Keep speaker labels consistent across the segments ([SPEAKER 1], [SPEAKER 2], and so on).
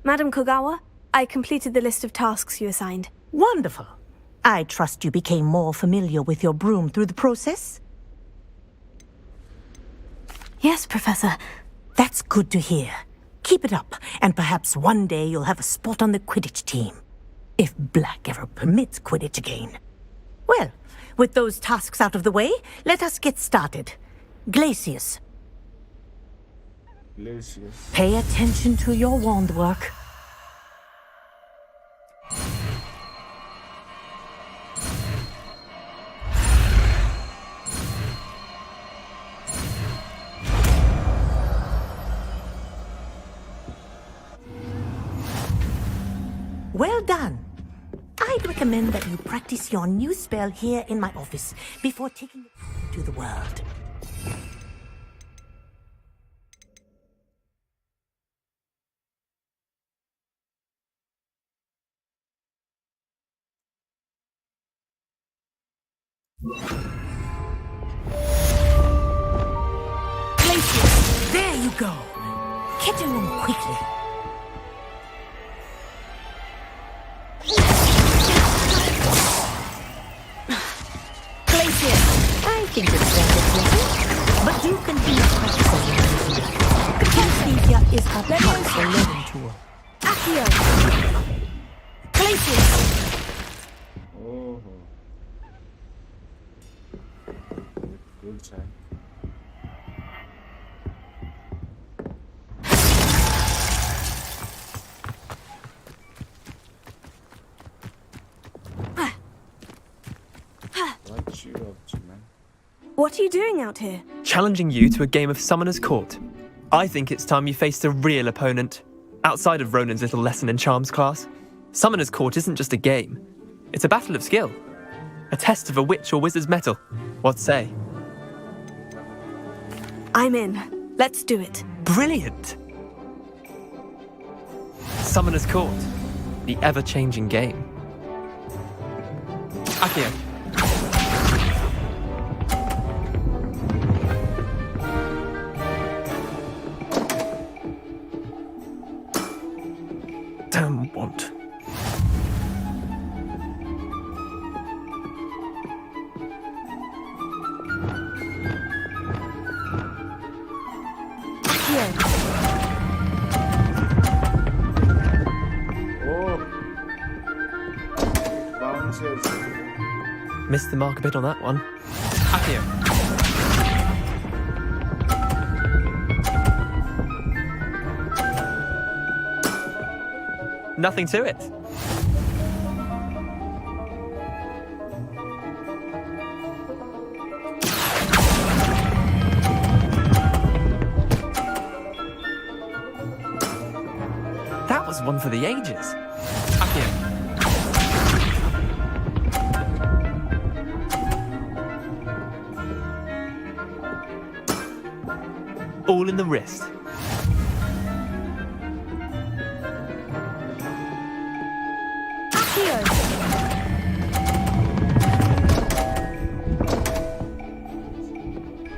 [SPEAKER 1] Madam Kogawa, I completed the list of tasks you assigned.
[SPEAKER 2] Wonderful. I trust you became more familiar with your broom through the process?
[SPEAKER 1] Yes, Professor.
[SPEAKER 2] That's good to hear. Keep it up, and perhaps one day you'll have a spot on the Quidditch team. If Black ever permits Quidditch again. Well, with those tasks out of the way, let us get started. Glacius. Pay attention to your wand work. Well done. I'd recommend that you practice your new spell here in my office before taking it to the world. Glacius, there you go. Get to him quickly. I think it's rather but you can be practicing. Kinesthesia is a powerful learning tool. Accio! Glacius!
[SPEAKER 3] Oh. Good try. What you up to, man?
[SPEAKER 1] What are you doing out here?
[SPEAKER 4] Challenging you to a game of Summoner's Court. I think it's time you faced a real opponent, outside of Ronan's little lesson in charms class. Summoner's Court isn't just a game. It's a battle of skill. A test of a witch or wizard's mettle. What say?
[SPEAKER 1] I'm in. Let's do it.
[SPEAKER 4] Brilliant! Summoner's Court. The ever-changing game. Accio. Damn want.
[SPEAKER 3] Oh. Bounces.
[SPEAKER 4] Missed the mark a bit on that one. Accio. Nothing to it. That was one for the ages. Accio. All in the wrist.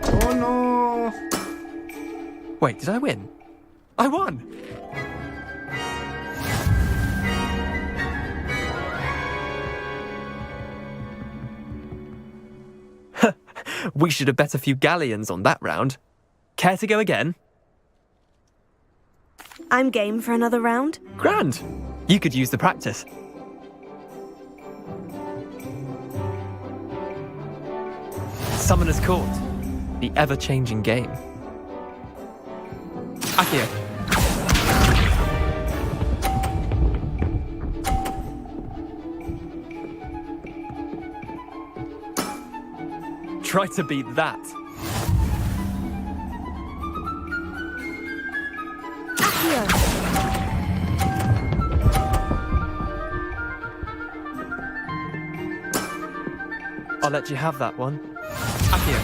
[SPEAKER 3] Oh no!
[SPEAKER 4] Wait, did I win? I won! We should have bet a few galleons on that round. Care to go again?
[SPEAKER 1] I'm game for another round.
[SPEAKER 4] Grand! You could use the practice. Summoner's Court. The ever-changing game. Accio. Try to beat that.
[SPEAKER 1] Accio.
[SPEAKER 4] I'll let you have that one. Accio.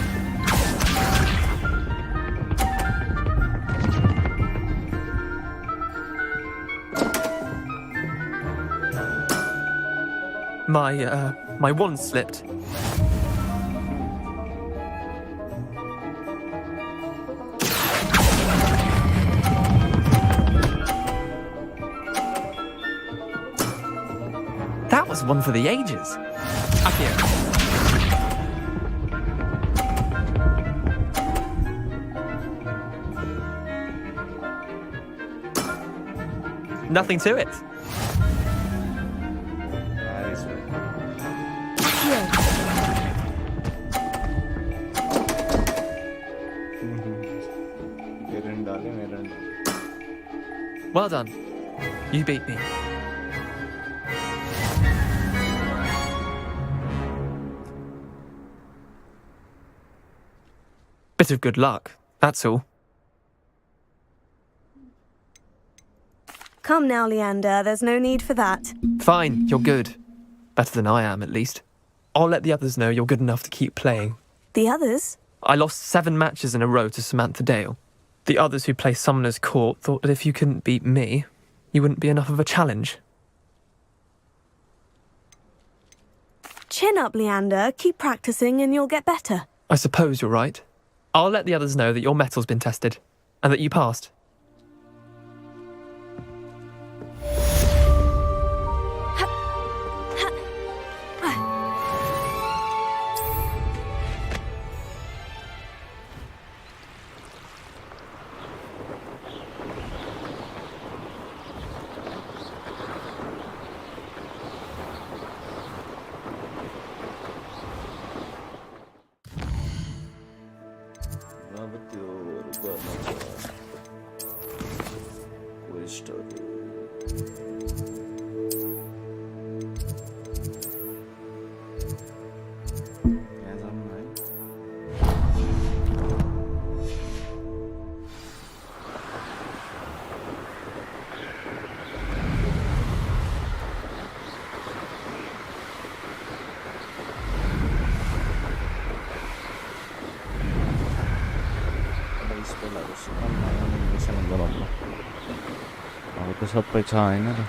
[SPEAKER 4] My wand slipped. That was one for the ages. Accio. Nothing to it.
[SPEAKER 3] That is right.
[SPEAKER 4] Well done. You beat me. Bit of good luck, that's all.
[SPEAKER 1] Come now, Leander, there's no need for that.
[SPEAKER 4] Fine, you're good. Better than I am, at least. I'll let the others know you're good enough to keep playing.
[SPEAKER 1] The others?
[SPEAKER 4] I lost 7 matches in a row to Samantha Dale. The others who play Summoner's Court thought that if you couldn't beat me, you wouldn't be enough of a challenge.
[SPEAKER 1] Chin up, Leander. Keep practicing and you'll get better.
[SPEAKER 4] I suppose you're right. I'll let the others know that your metal's been tested, and that you passed.
[SPEAKER 3] सबै छ हैन र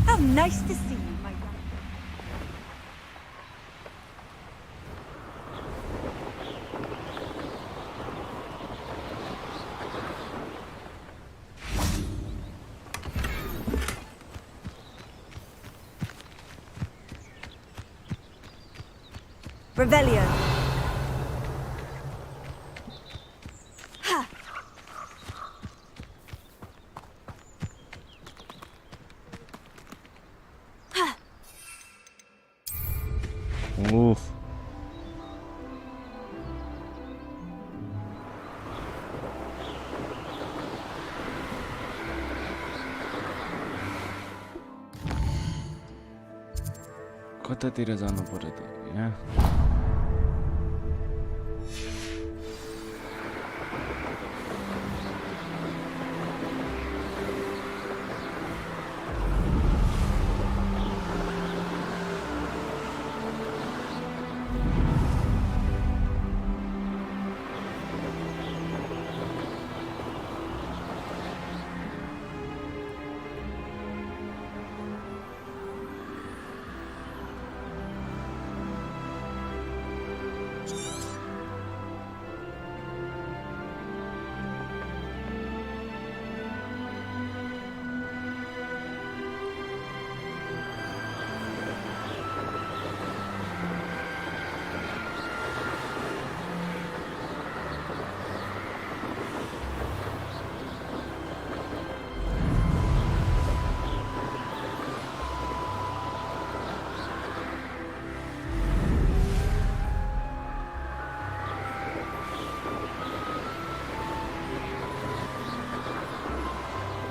[SPEAKER 2] How nice to see you, my brother.
[SPEAKER 1] Revelio.
[SPEAKER 3] Oof. कतातिर जानु पर्यो त यहाँ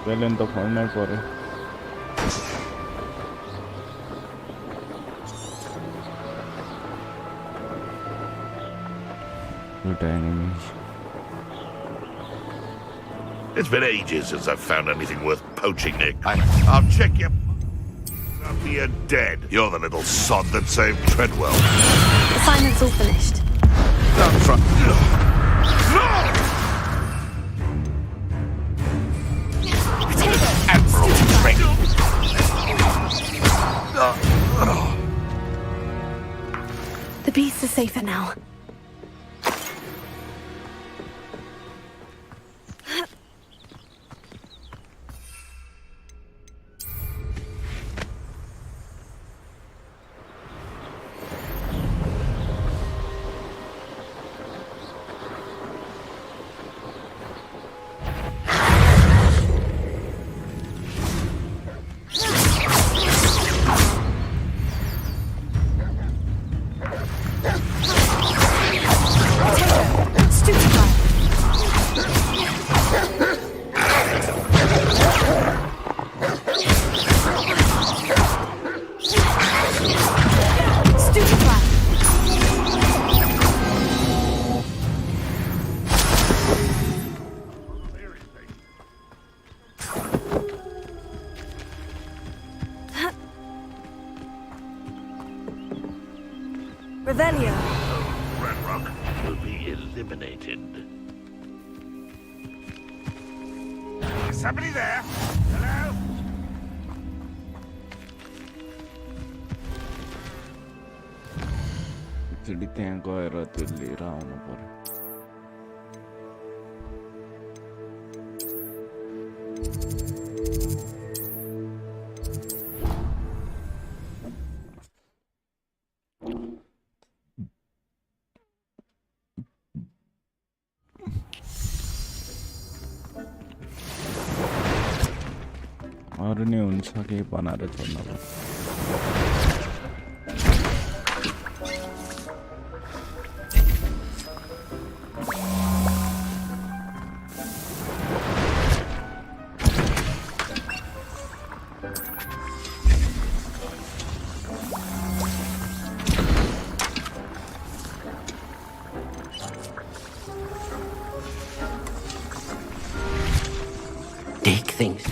[SPEAKER 3] बेलन त खोल्नै पर्यो दुईटा enemies
[SPEAKER 5] It's been ages since I've found anything worth poaching, Nick. I'll check you. You're dead. You're the little sod that saved Treadwell.
[SPEAKER 1] Assignment's all finished.
[SPEAKER 5] That's right. Admiral Trick.
[SPEAKER 1] The beast is safer now. Revelio.
[SPEAKER 5] Red Rock will be eliminated. Is somebody there? Hello?
[SPEAKER 3] एकचोटि त्यहाँ गएर त्यो लिएर आउनु पर्यो अरू नै हुन्छ केही बनाएर छोड्नु पर्यो
[SPEAKER 2] Take things.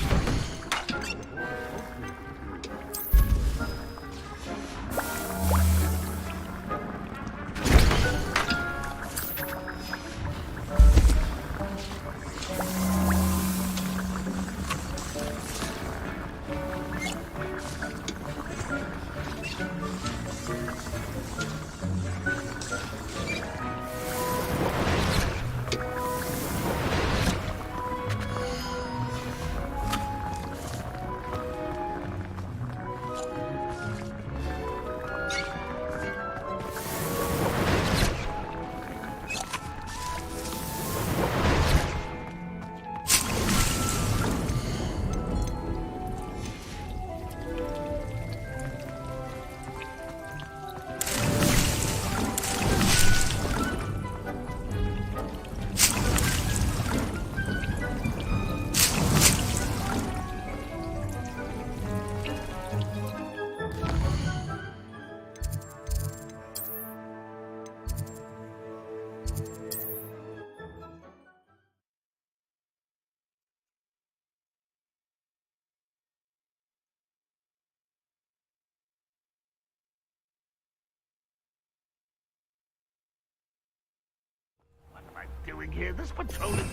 [SPEAKER 5] What am I doing here? This patrol is...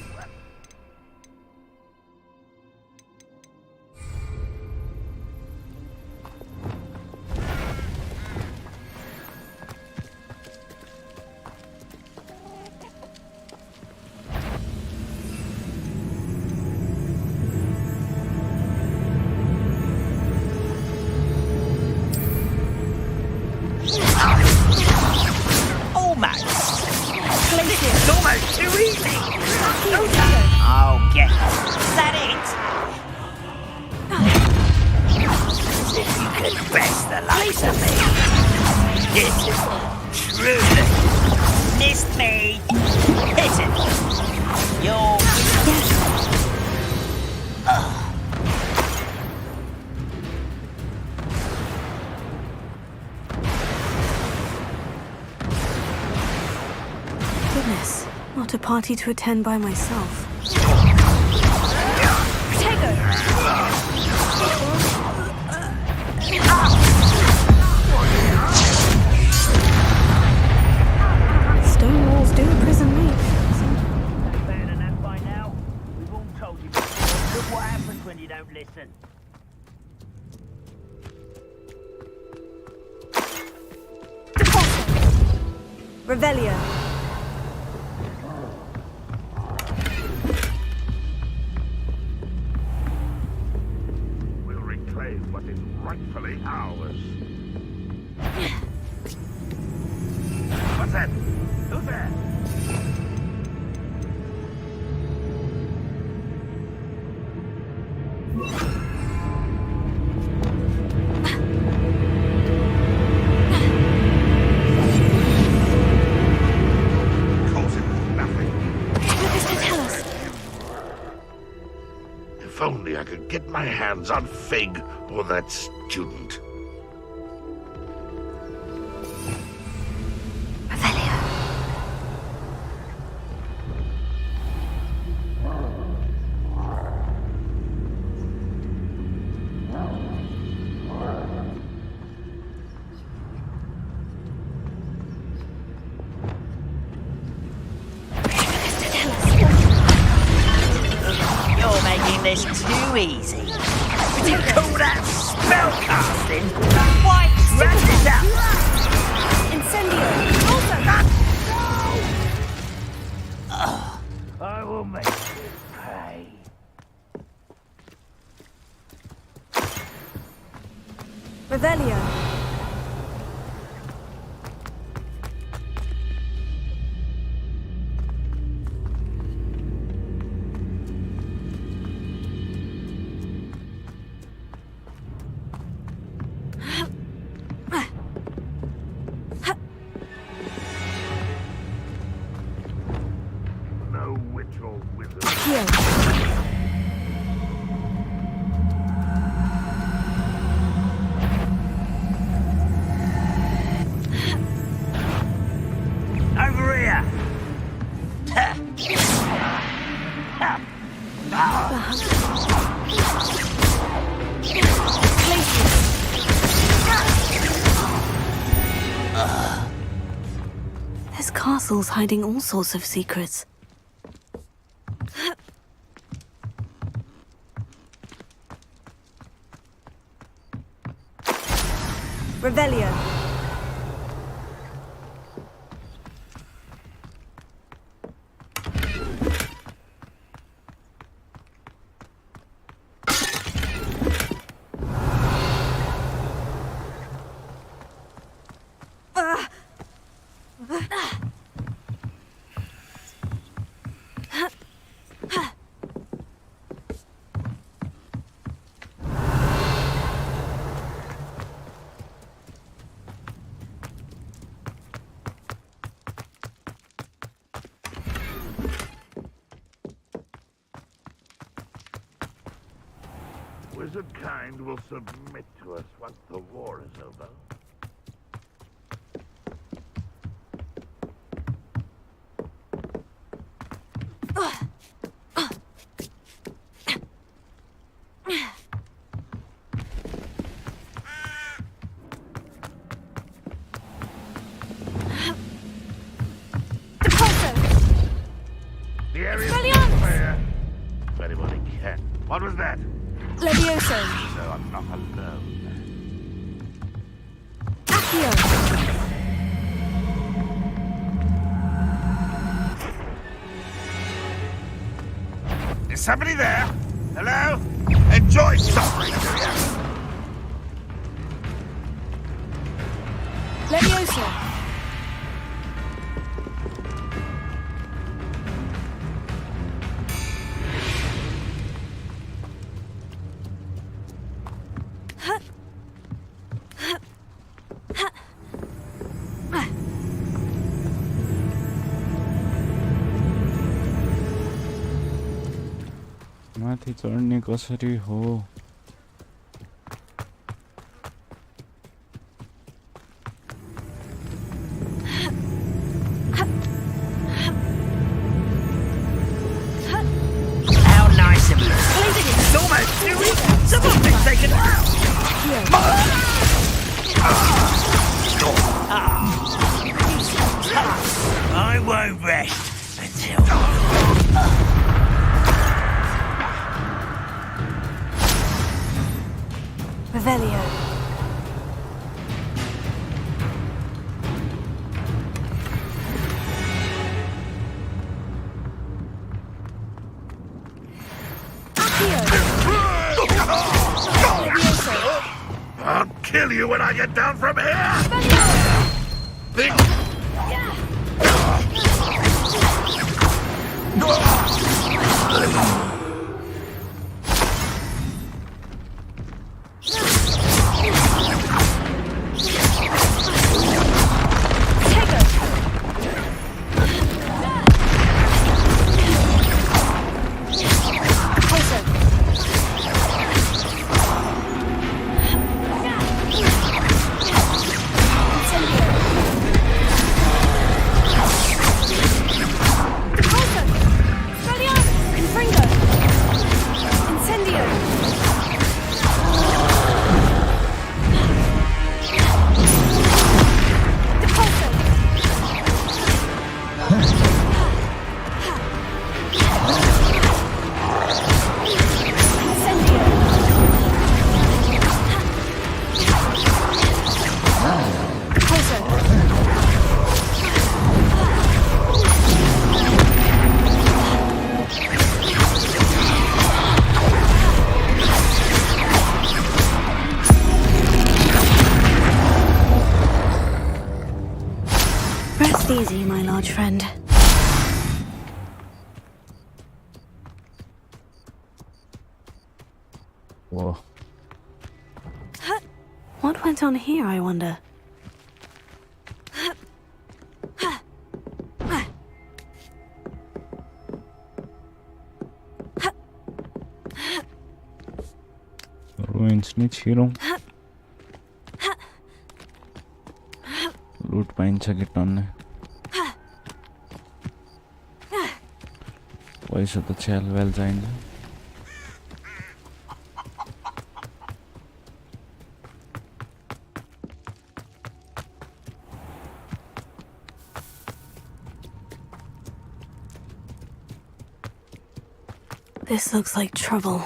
[SPEAKER 2] It's almost too easy. Oh, get is that it? If you confess the likes of me, this is truly missed me. Hit it. You're...
[SPEAKER 1] goodness, not a party to attend by myself. Stone walls do imprison me.
[SPEAKER 6] Better than that by now. We've all told you before. Look what happens when you don't listen.
[SPEAKER 1] Revelio.
[SPEAKER 5] We'll reclaim what is rightfully ours. What's that? Who's there? If only I could get my hands on Fig or that student.
[SPEAKER 6] You're making this too easy. Would you call that spellcasting? Why? Wrap this up!
[SPEAKER 1] Incendio.
[SPEAKER 6] I will make you pay.
[SPEAKER 1] Revelio.
[SPEAKER 5] No witch or wizard.
[SPEAKER 1] Here.
[SPEAKER 6] Over here!
[SPEAKER 1] This castle's hiding all sorts of secrets. Revelio.
[SPEAKER 5] Wizard kind will submit to us once the war is over. The area is clear. If anybody can. What was that?
[SPEAKER 1] Levioso.
[SPEAKER 5] So I'm not alone.
[SPEAKER 1] Accio.
[SPEAKER 5] Is somebody there? Hello? Enjoy suffering, do ya?
[SPEAKER 1] Levioso.
[SPEAKER 3] माथि चढ्ने कसरी हो
[SPEAKER 6] doing? Someone thinks they can help! I won't rest until...
[SPEAKER 1] Revelio.
[SPEAKER 5] I'll kill you when I get down from here! Think...
[SPEAKER 1] Rest easy, my large friend.
[SPEAKER 3] Whoa.
[SPEAKER 1] What went on here, I wonder?
[SPEAKER 3] Ruins नि छिरौँ लुट पाइन्छ कि टन्ने पैसा त छ्याल well चाहिन्छ
[SPEAKER 1] This looks like trouble.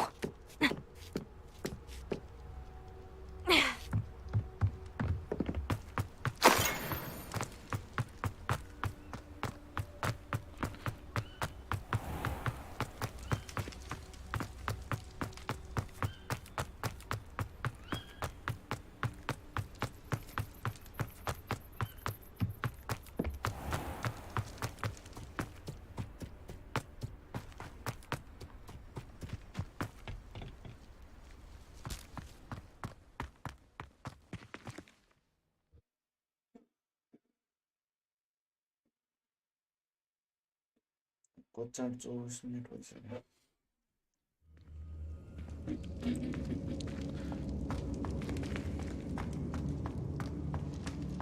[SPEAKER 3] कच्चा 24 minute भइसक्यो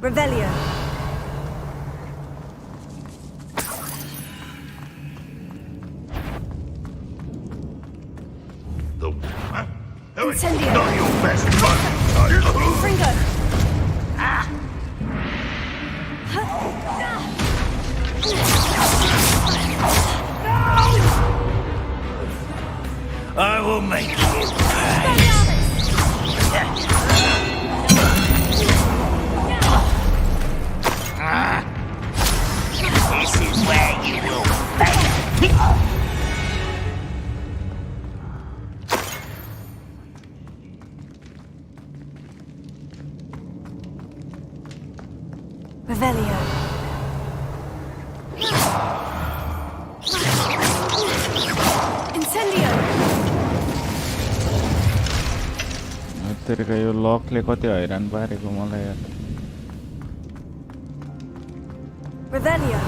[SPEAKER 1] Revelio. Incendio.
[SPEAKER 5] Not your best fun!
[SPEAKER 1] Fringo.
[SPEAKER 6] I will make you pay. This is where you will fail.
[SPEAKER 1] Revelio. Incendio.
[SPEAKER 3] तेरेको यो लकले कति हैरान पारेको मलाई यार
[SPEAKER 1] Revelio.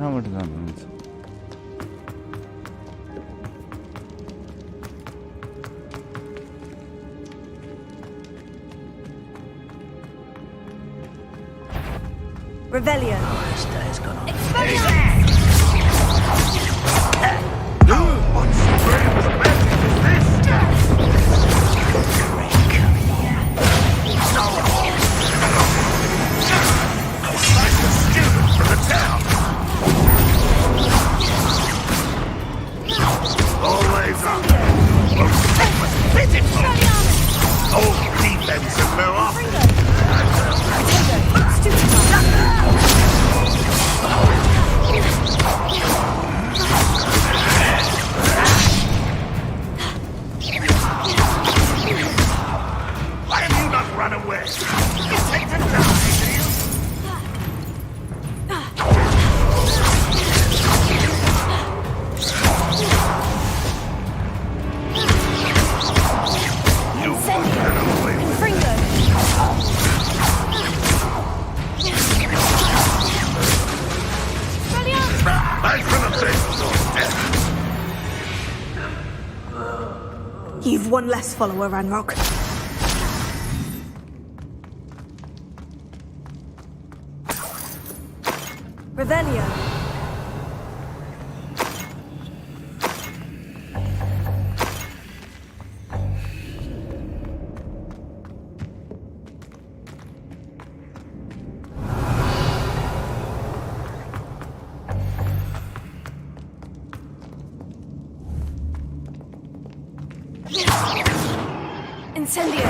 [SPEAKER 3] कहाँबाट जानुहुन्छ
[SPEAKER 1] Revelio.
[SPEAKER 6] This day's gone on.
[SPEAKER 5] What strange magic is this? Like the students from the town. Always up. Pitiful. Old defense and no offense. Why have you not run away? You take the down, do you? You won't run away with me. I should have been so dead.
[SPEAKER 1] You've one less follower, Ranrock. Revelio. Incendio.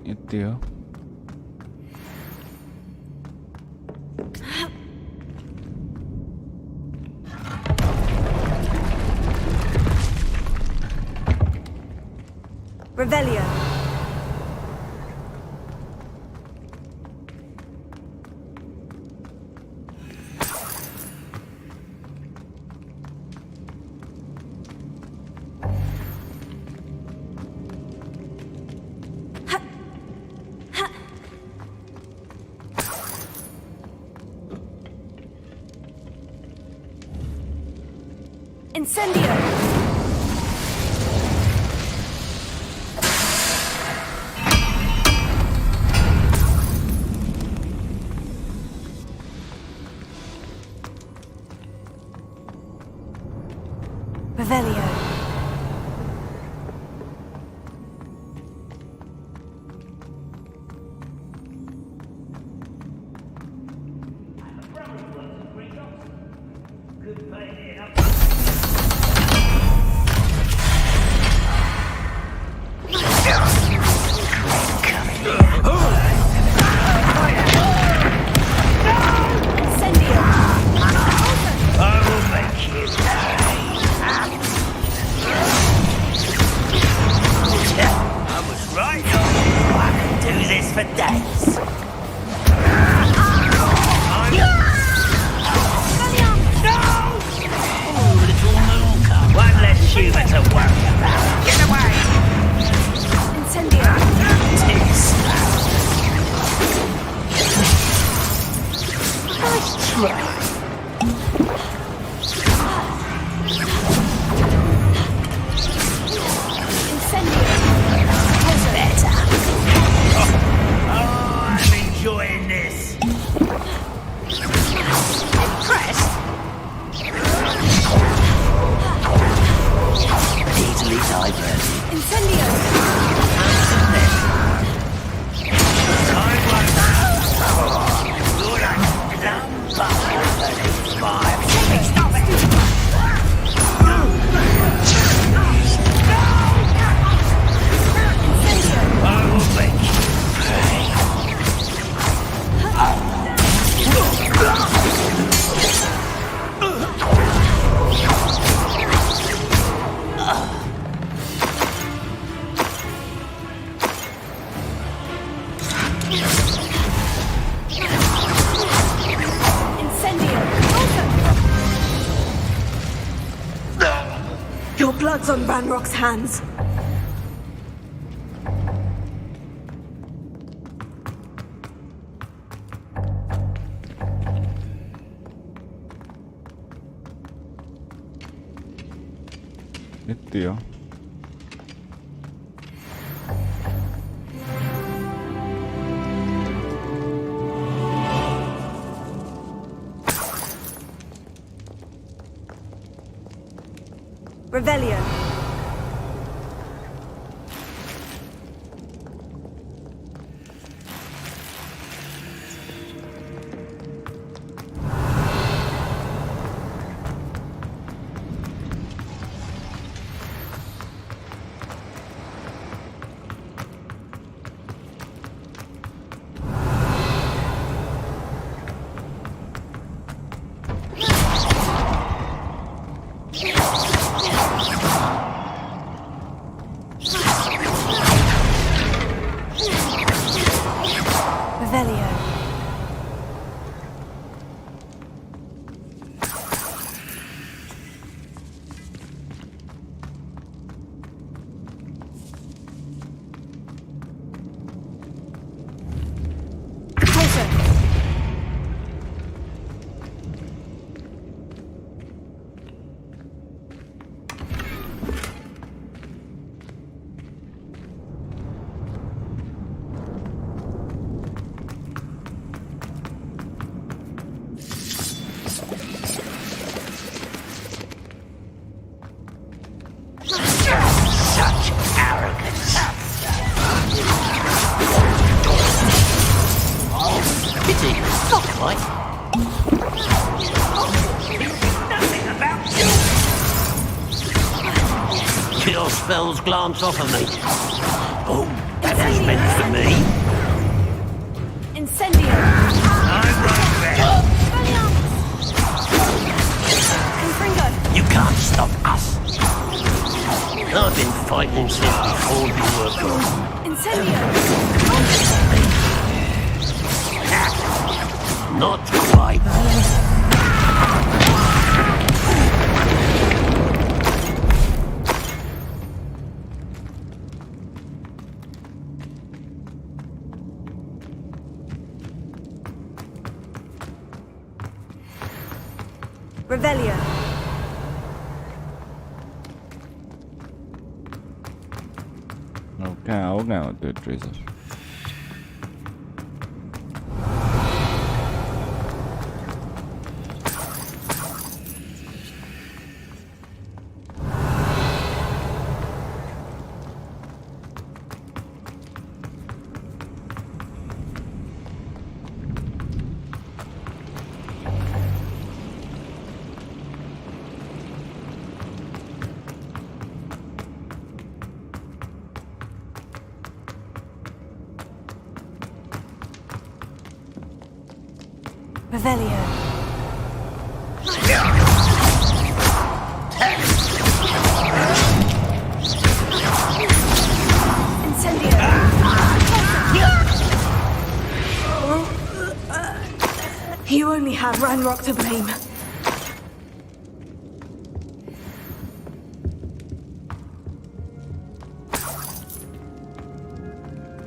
[SPEAKER 3] यति हो
[SPEAKER 1] Revelio. Incendio. Revelio.
[SPEAKER 6] Incendio!
[SPEAKER 1] from Ranrock's hands.
[SPEAKER 3] Itu ya.
[SPEAKER 1] Revelio. Revelio. Closer.
[SPEAKER 6] Such arrogance. Pity, not quite. Nothing about you. Your spells glance off of me. Oh, that was meant for me.
[SPEAKER 1] Incendio.
[SPEAKER 6] I'm right there.
[SPEAKER 1] Confringo.
[SPEAKER 6] You can't stop us. I've been fighting since before you were gone.
[SPEAKER 1] Incendio.
[SPEAKER 6] Not quite.
[SPEAKER 1] Revelio.
[SPEAKER 3] Cao tuyệt rồi.
[SPEAKER 1] Revelio. Incendio. You only have Ranrock to blame.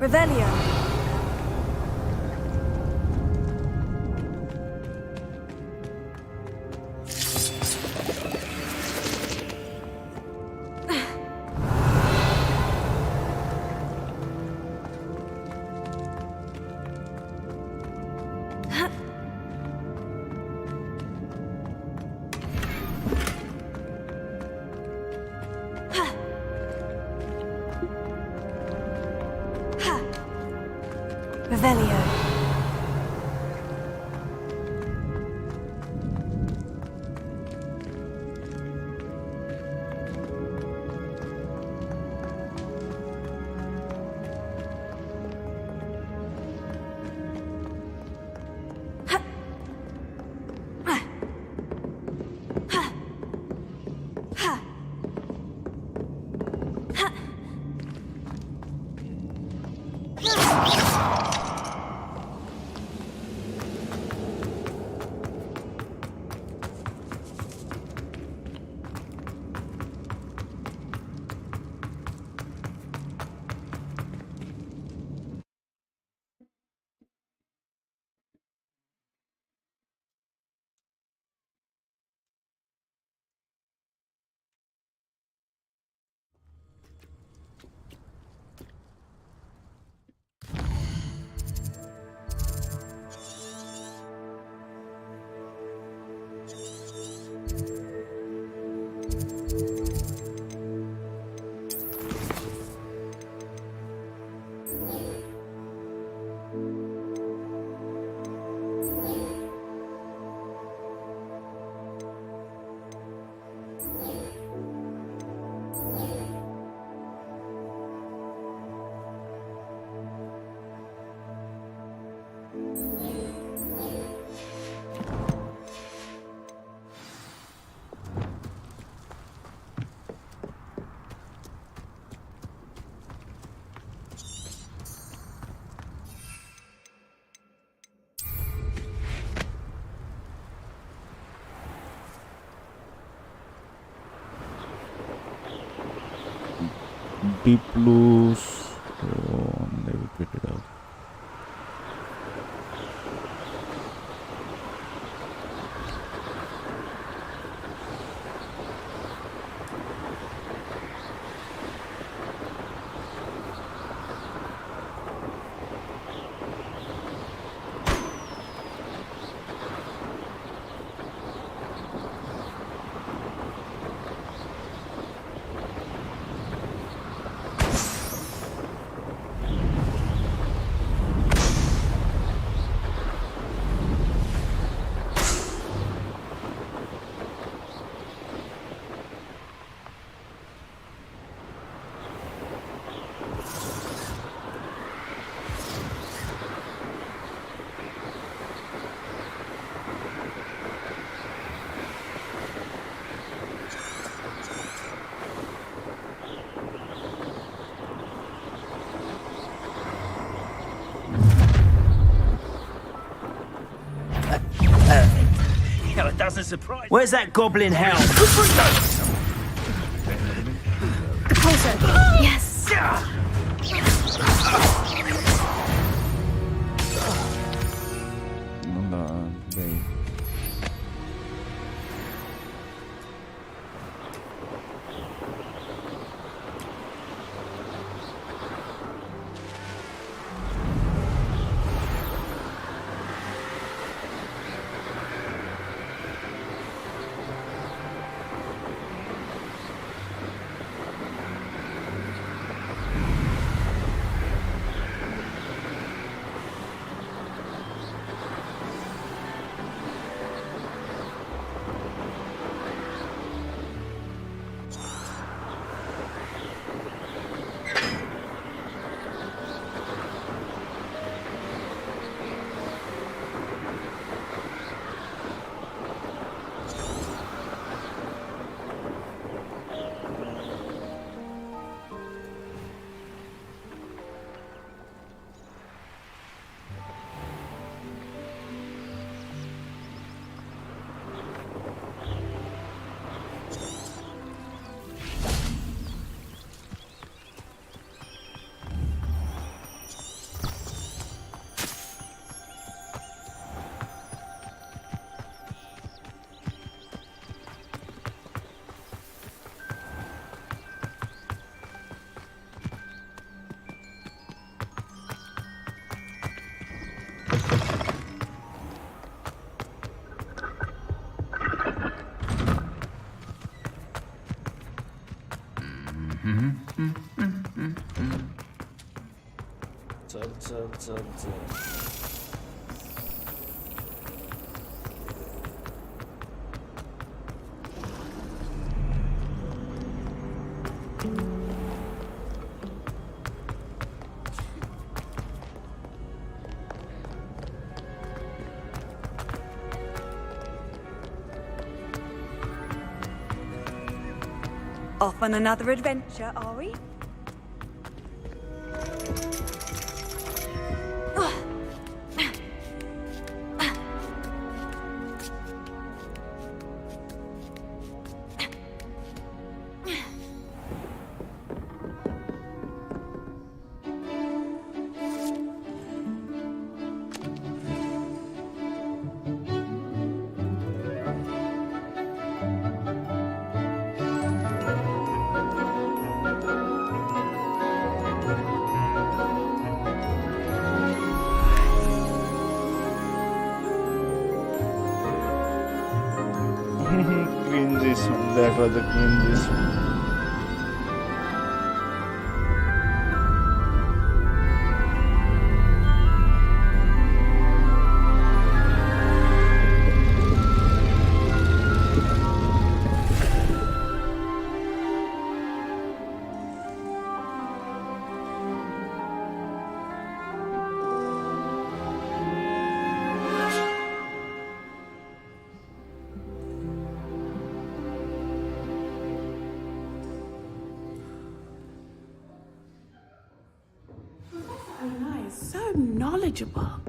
[SPEAKER 1] Revelio. Revelio.
[SPEAKER 3] deep blues. So they will pick it up.
[SPEAKER 6] It doesn't surprise. Where's that goblin hound?
[SPEAKER 1] Closer. Yes.
[SPEAKER 3] They
[SPEAKER 7] Off on another adventure, are we?
[SPEAKER 3] cringe দেখো তো cringe
[SPEAKER 8] So knowledgeable.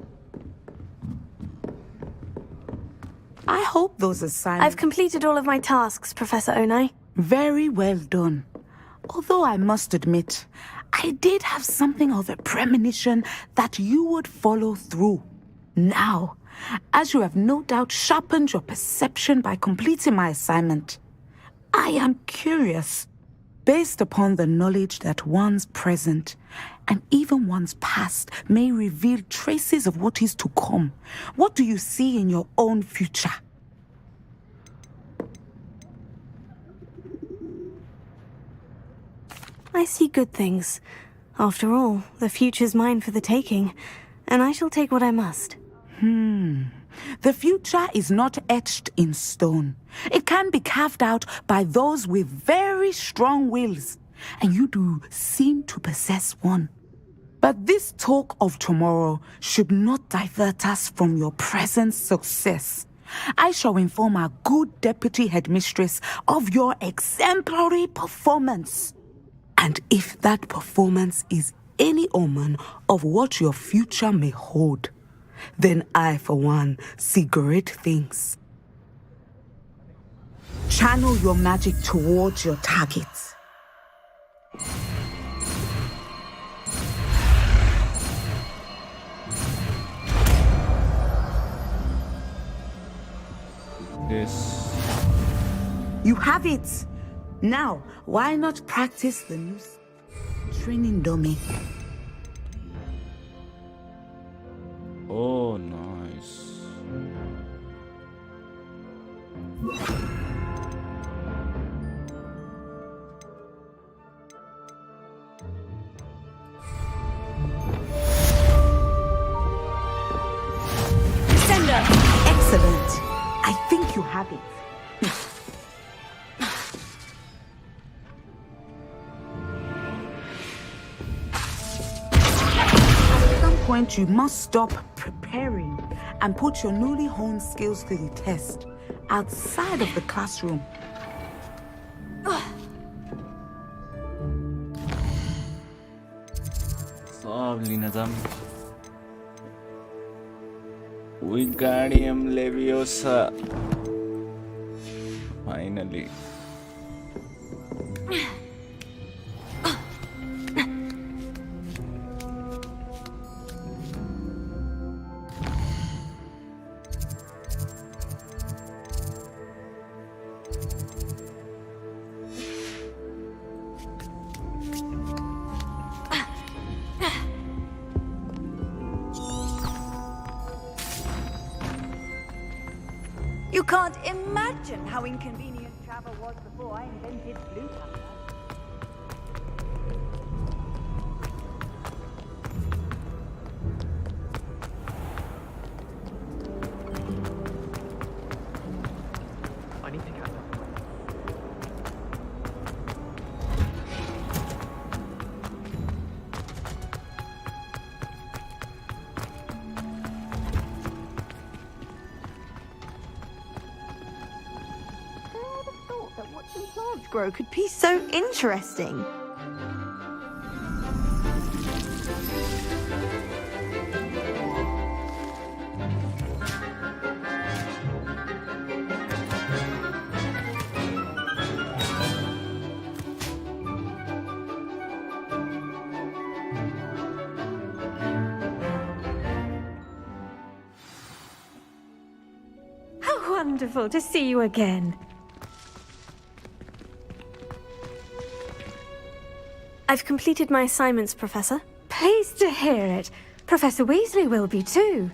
[SPEAKER 8] I hope those assignments...
[SPEAKER 1] I've completed all of my tasks, Professor Onai.
[SPEAKER 8] Very well done. Although I must admit, I did have something of a premonition that you would follow through. Now, as you have no doubt sharpened your perception by completing my assignment, I am curious, based upon the knowledge that one's present and even one's past may reveal traces of what is to come. What do you see in your own future?
[SPEAKER 1] I see good things. After all, the future's mine for the taking, and I shall take what I must.
[SPEAKER 8] The future is not etched in stone. It can be carved out by those with very strong wills, and you do seem to possess one. But this talk of tomorrow should not divert us from your present success. I shall inform our good deputy headmistress of your exemplary performance. And if that performance is any omen of what your future may hold, then I, for one, see great things. Channel your magic towards your targets.
[SPEAKER 3] This.
[SPEAKER 8] You have it! Now, why not practice the new training dummy?
[SPEAKER 3] Oh, nice.
[SPEAKER 1] Sender!
[SPEAKER 8] Excellent. I think you have it. At some point, you must stop preparing and put your newly honed skills to the test outside of the classroom.
[SPEAKER 3] सब लिन जाम Wingardium Leviosa. Finally.
[SPEAKER 7] You can't imagine how inconvenient travel was before I invented blue color.
[SPEAKER 4] I need to catch up.
[SPEAKER 1] Plants grow could be so interesting.
[SPEAKER 9] How wonderful to see you again.
[SPEAKER 1] I've completed my assignments, Professor.
[SPEAKER 9] Pleased to hear it. Professor Weasley will be too.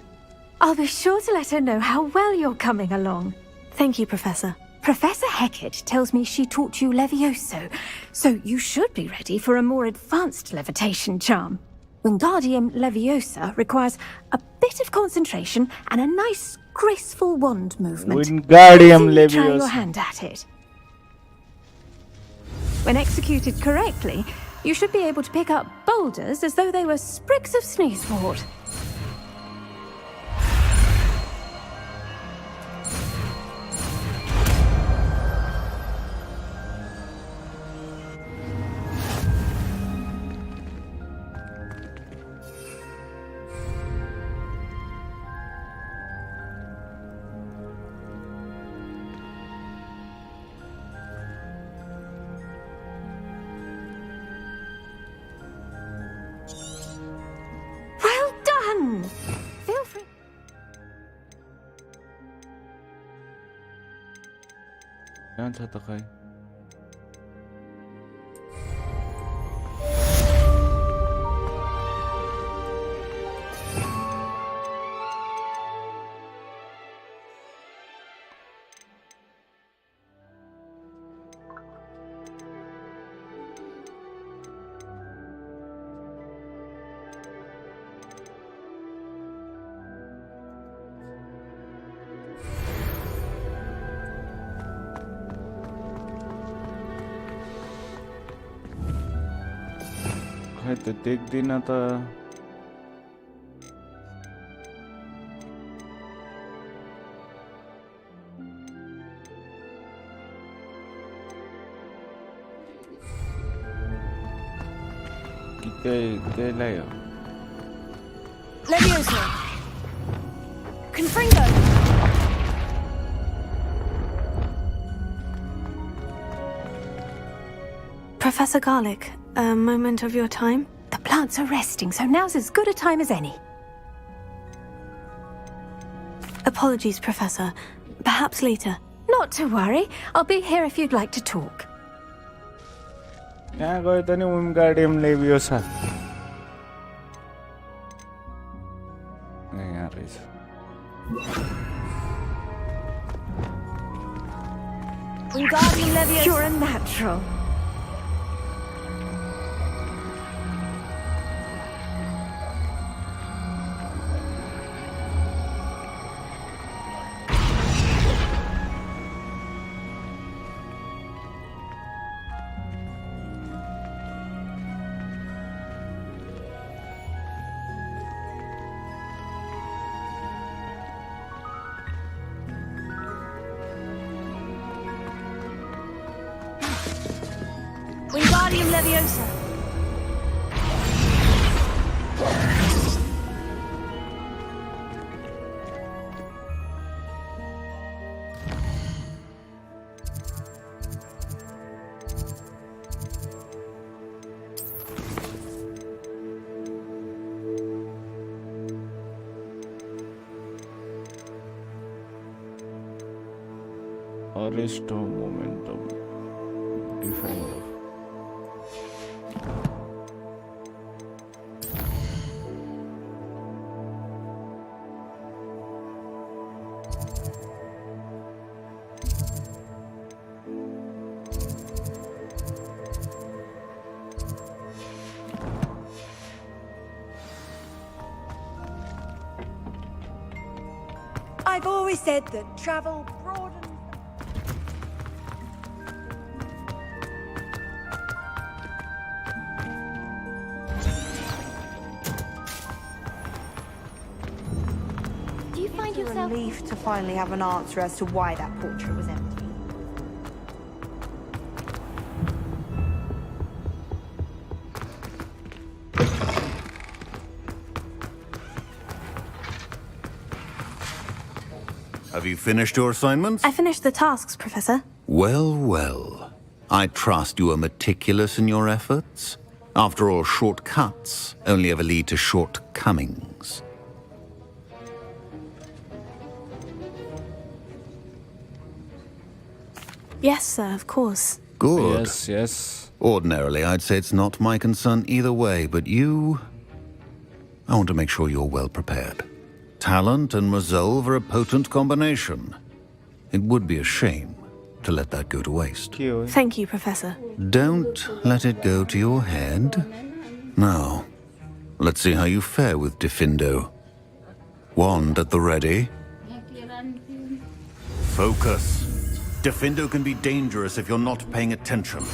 [SPEAKER 9] I'll be sure to let her know how well you're coming along.
[SPEAKER 1] Thank you, Professor.
[SPEAKER 9] Professor Hecat tells me she taught you Levioso, so you should be ready for a more advanced levitation charm. Wingardium Leviosa requires a bit of concentration and a nice, graceful wand movement.
[SPEAKER 3] Wingardium
[SPEAKER 9] Why don't you try your
[SPEAKER 3] Leviosa.
[SPEAKER 9] hand at it. When executed correctly, you should be able to pick up boulders as though they were sprigs of sneezewort.
[SPEAKER 3] जान्छ त खै खै त देख्दिन त त्यहीलाई हो
[SPEAKER 9] Levioso! Confringo!
[SPEAKER 1] Professor Garlic, a moment of your time?
[SPEAKER 9] The plants are resting, so now's as good a time as any.
[SPEAKER 1] Apologies, Professor. Perhaps later.
[SPEAKER 9] Not to worry. I'll be here if you'd like to talk.
[SPEAKER 3] यहाँ गयो त नि Wingardium Leviosa यहाँ रहेछ
[SPEAKER 9] Wingardium Leviosa. You're a natural. Wingardium Leviosa.
[SPEAKER 3] Aristo Momentum Defender
[SPEAKER 7] I've always said that travel broadens.
[SPEAKER 9] Do you find
[SPEAKER 7] It's a
[SPEAKER 9] yourself...
[SPEAKER 7] relief to finally have an answer as to why that portrait was empty.
[SPEAKER 10] Have you finished your assignments?
[SPEAKER 1] I finished the tasks, Professor.
[SPEAKER 10] Well, well. I trust you are meticulous in your efforts. After all, shortcuts only ever lead to shortcomings.
[SPEAKER 1] Yes, sir, of course.
[SPEAKER 10] Good.
[SPEAKER 3] Yes, yes.
[SPEAKER 10] Ordinarily, I'd say it's not my concern either way, but you... I want to make sure you're well prepared. Talent and resolve are a potent combination. It would be a shame to let that go to waste.
[SPEAKER 1] Thank you, Professor.
[SPEAKER 10] Don't let it go to your head. Now, let's see how you fare with Diffindo. Wand at the ready. Focus. Diffindo can be dangerous if you're not paying attention.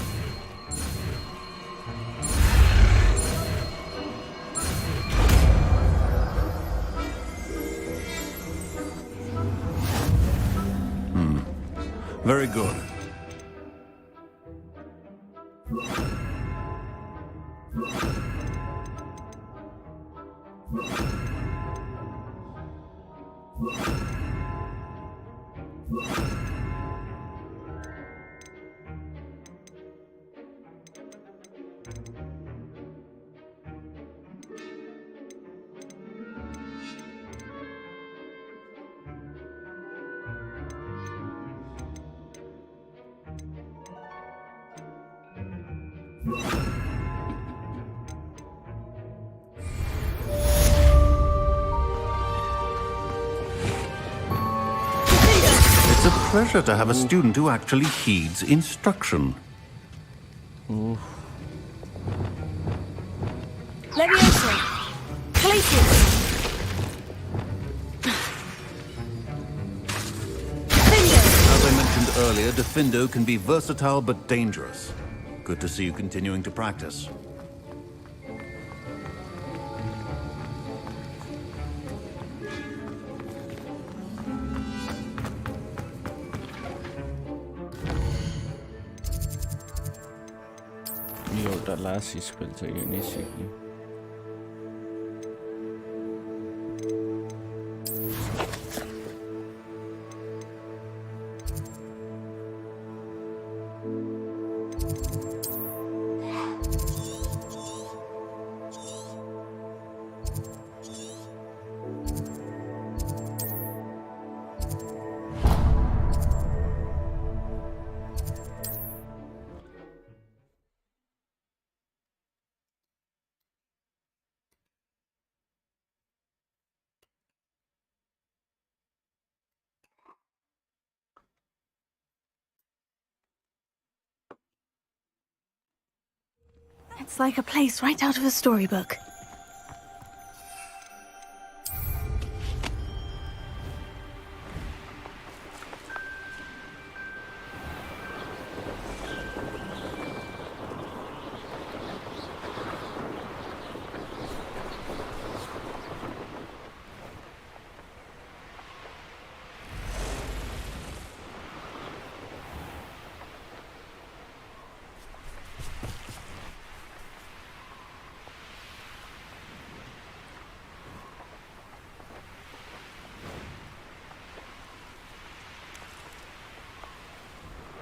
[SPEAKER 10] Very good. It's a pleasure to have a student who actually heeds instruction.
[SPEAKER 1] Leviosa! Glacius!
[SPEAKER 10] As I mentioned earlier, Defendo can be versatile but dangerous. Good to see you continuing to practice.
[SPEAKER 3] एउटा last spell चाहिँ यो नै सिक्ने
[SPEAKER 1] It's like a place right out of a storybook.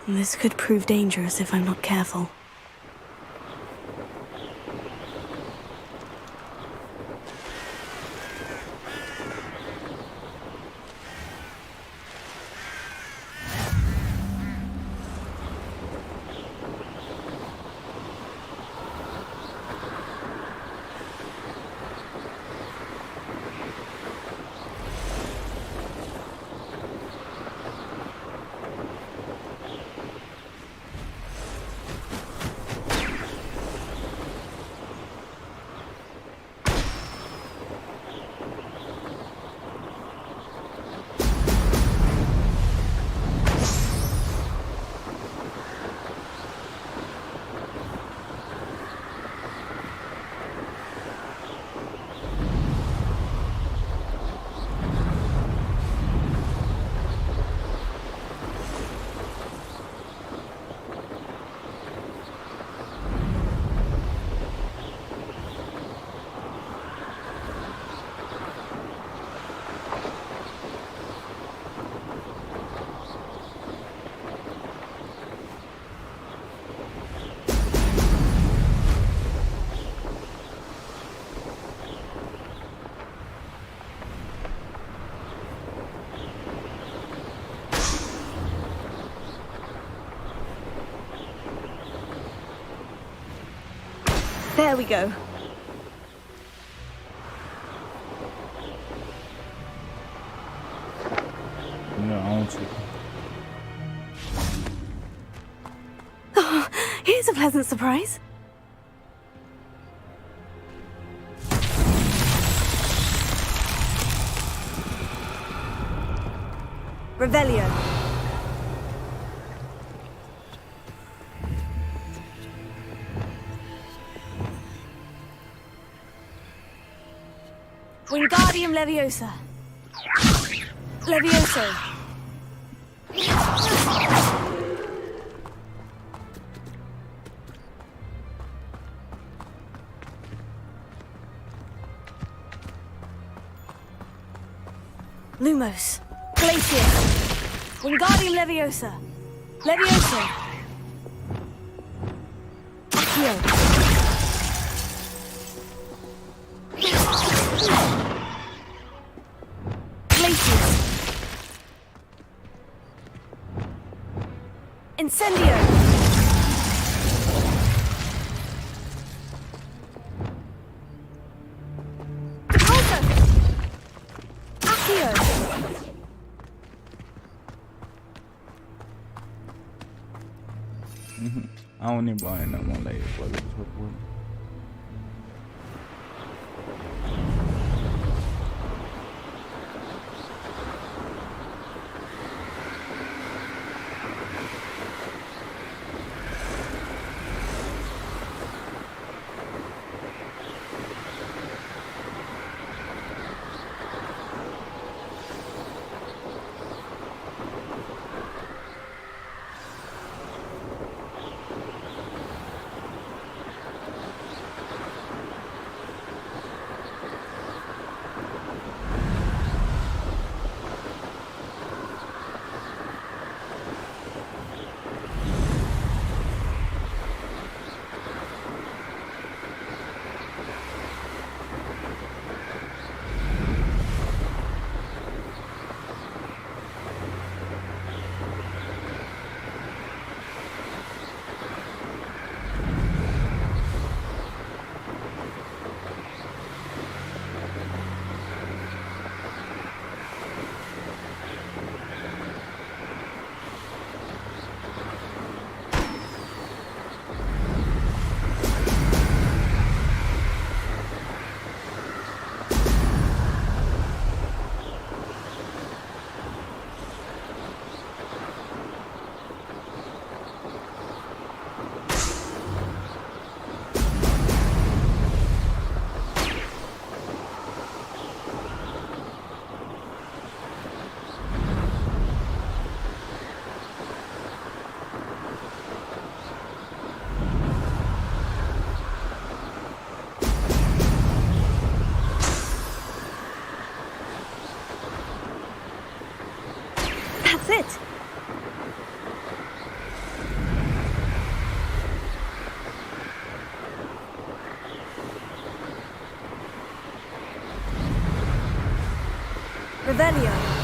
[SPEAKER 1] This could prove dangerous if I'm not careful. There we go. Oh, here's a pleasant surprise. Revelio. Wingardium Leviosa. Levioso. Lumos. Glacius. Wingardium Leviosa. Levioso. Accio. Incendio!
[SPEAKER 3] आउने भएन मलाई एकपल्ट छोड्नु
[SPEAKER 1] That's it. Revelio.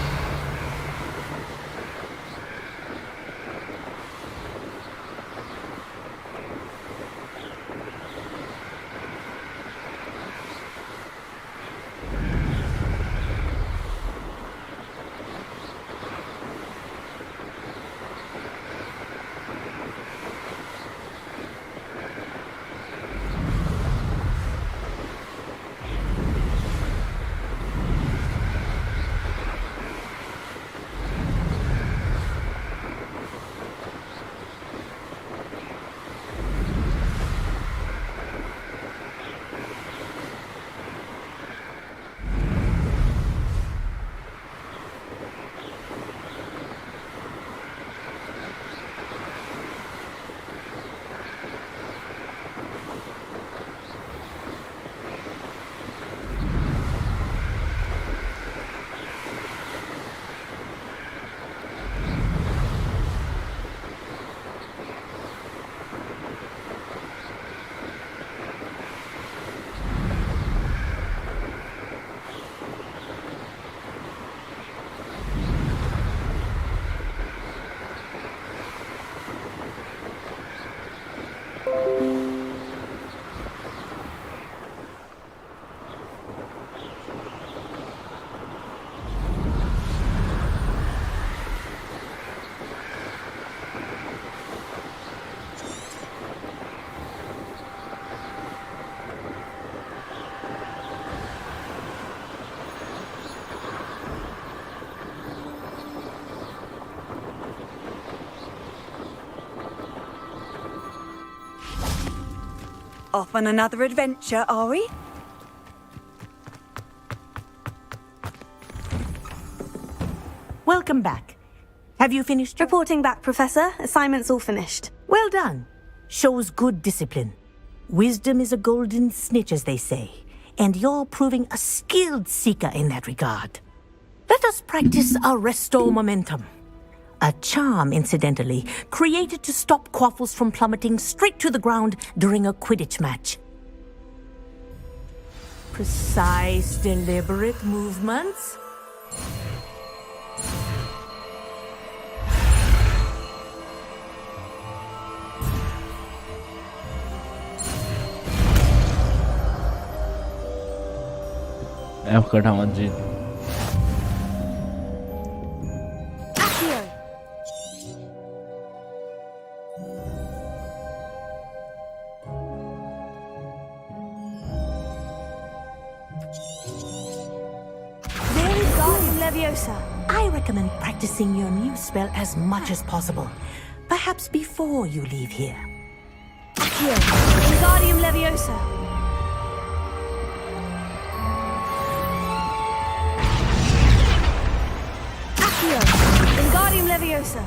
[SPEAKER 7] Off on another adventure, are we?
[SPEAKER 2] Welcome back. Have you finished?
[SPEAKER 1] Reporting back, Professor. Assignment's all finished.
[SPEAKER 2] Well done. Shows good discipline. Wisdom is a golden snitch, as they say, and you're proving a skilled seeker in that regard. Let us practice our restore momentum. A charm, incidentally, created to stop quaffles from plummeting straight to the ground during a Quidditch match. Precise, deliberate movements.
[SPEAKER 3] F का ठाउँमा जित
[SPEAKER 1] Leviosa.
[SPEAKER 2] I recommend practicing your new spell as much as possible. Perhaps before you leave here.
[SPEAKER 1] Accio. Wingardium Leviosa. Accio. Wingardium Leviosa.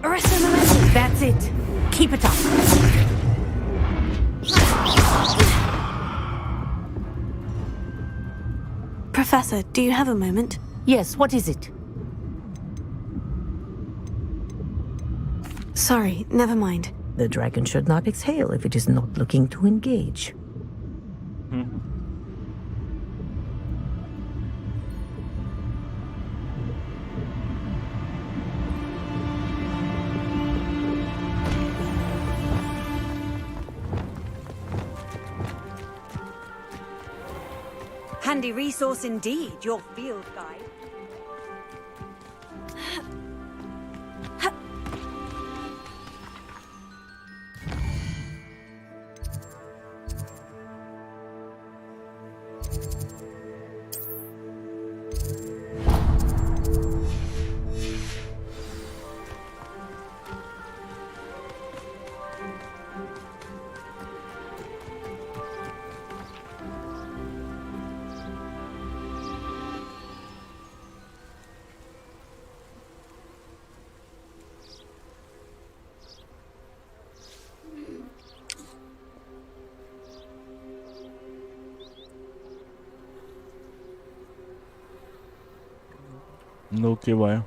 [SPEAKER 1] Arresto Momentum.
[SPEAKER 2] That's it. Keep it up.
[SPEAKER 1] Professor, do you have a moment?
[SPEAKER 2] Yes, what is it?
[SPEAKER 1] Sorry, never mind.
[SPEAKER 2] The dragon should not exhale if it is not looking to engage.
[SPEAKER 7] Handy resource indeed, your field guide.
[SPEAKER 3] No के भयो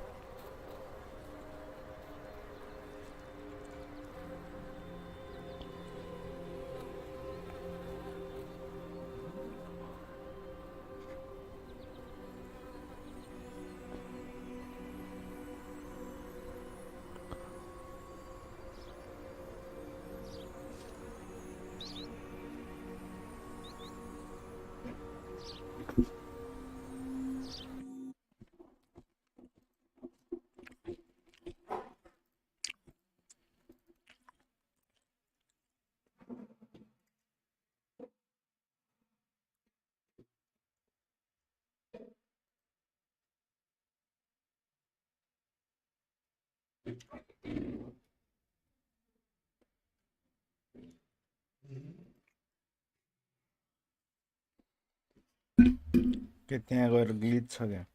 [SPEAKER 3] के त्यहाँ गएर glitch छ क्या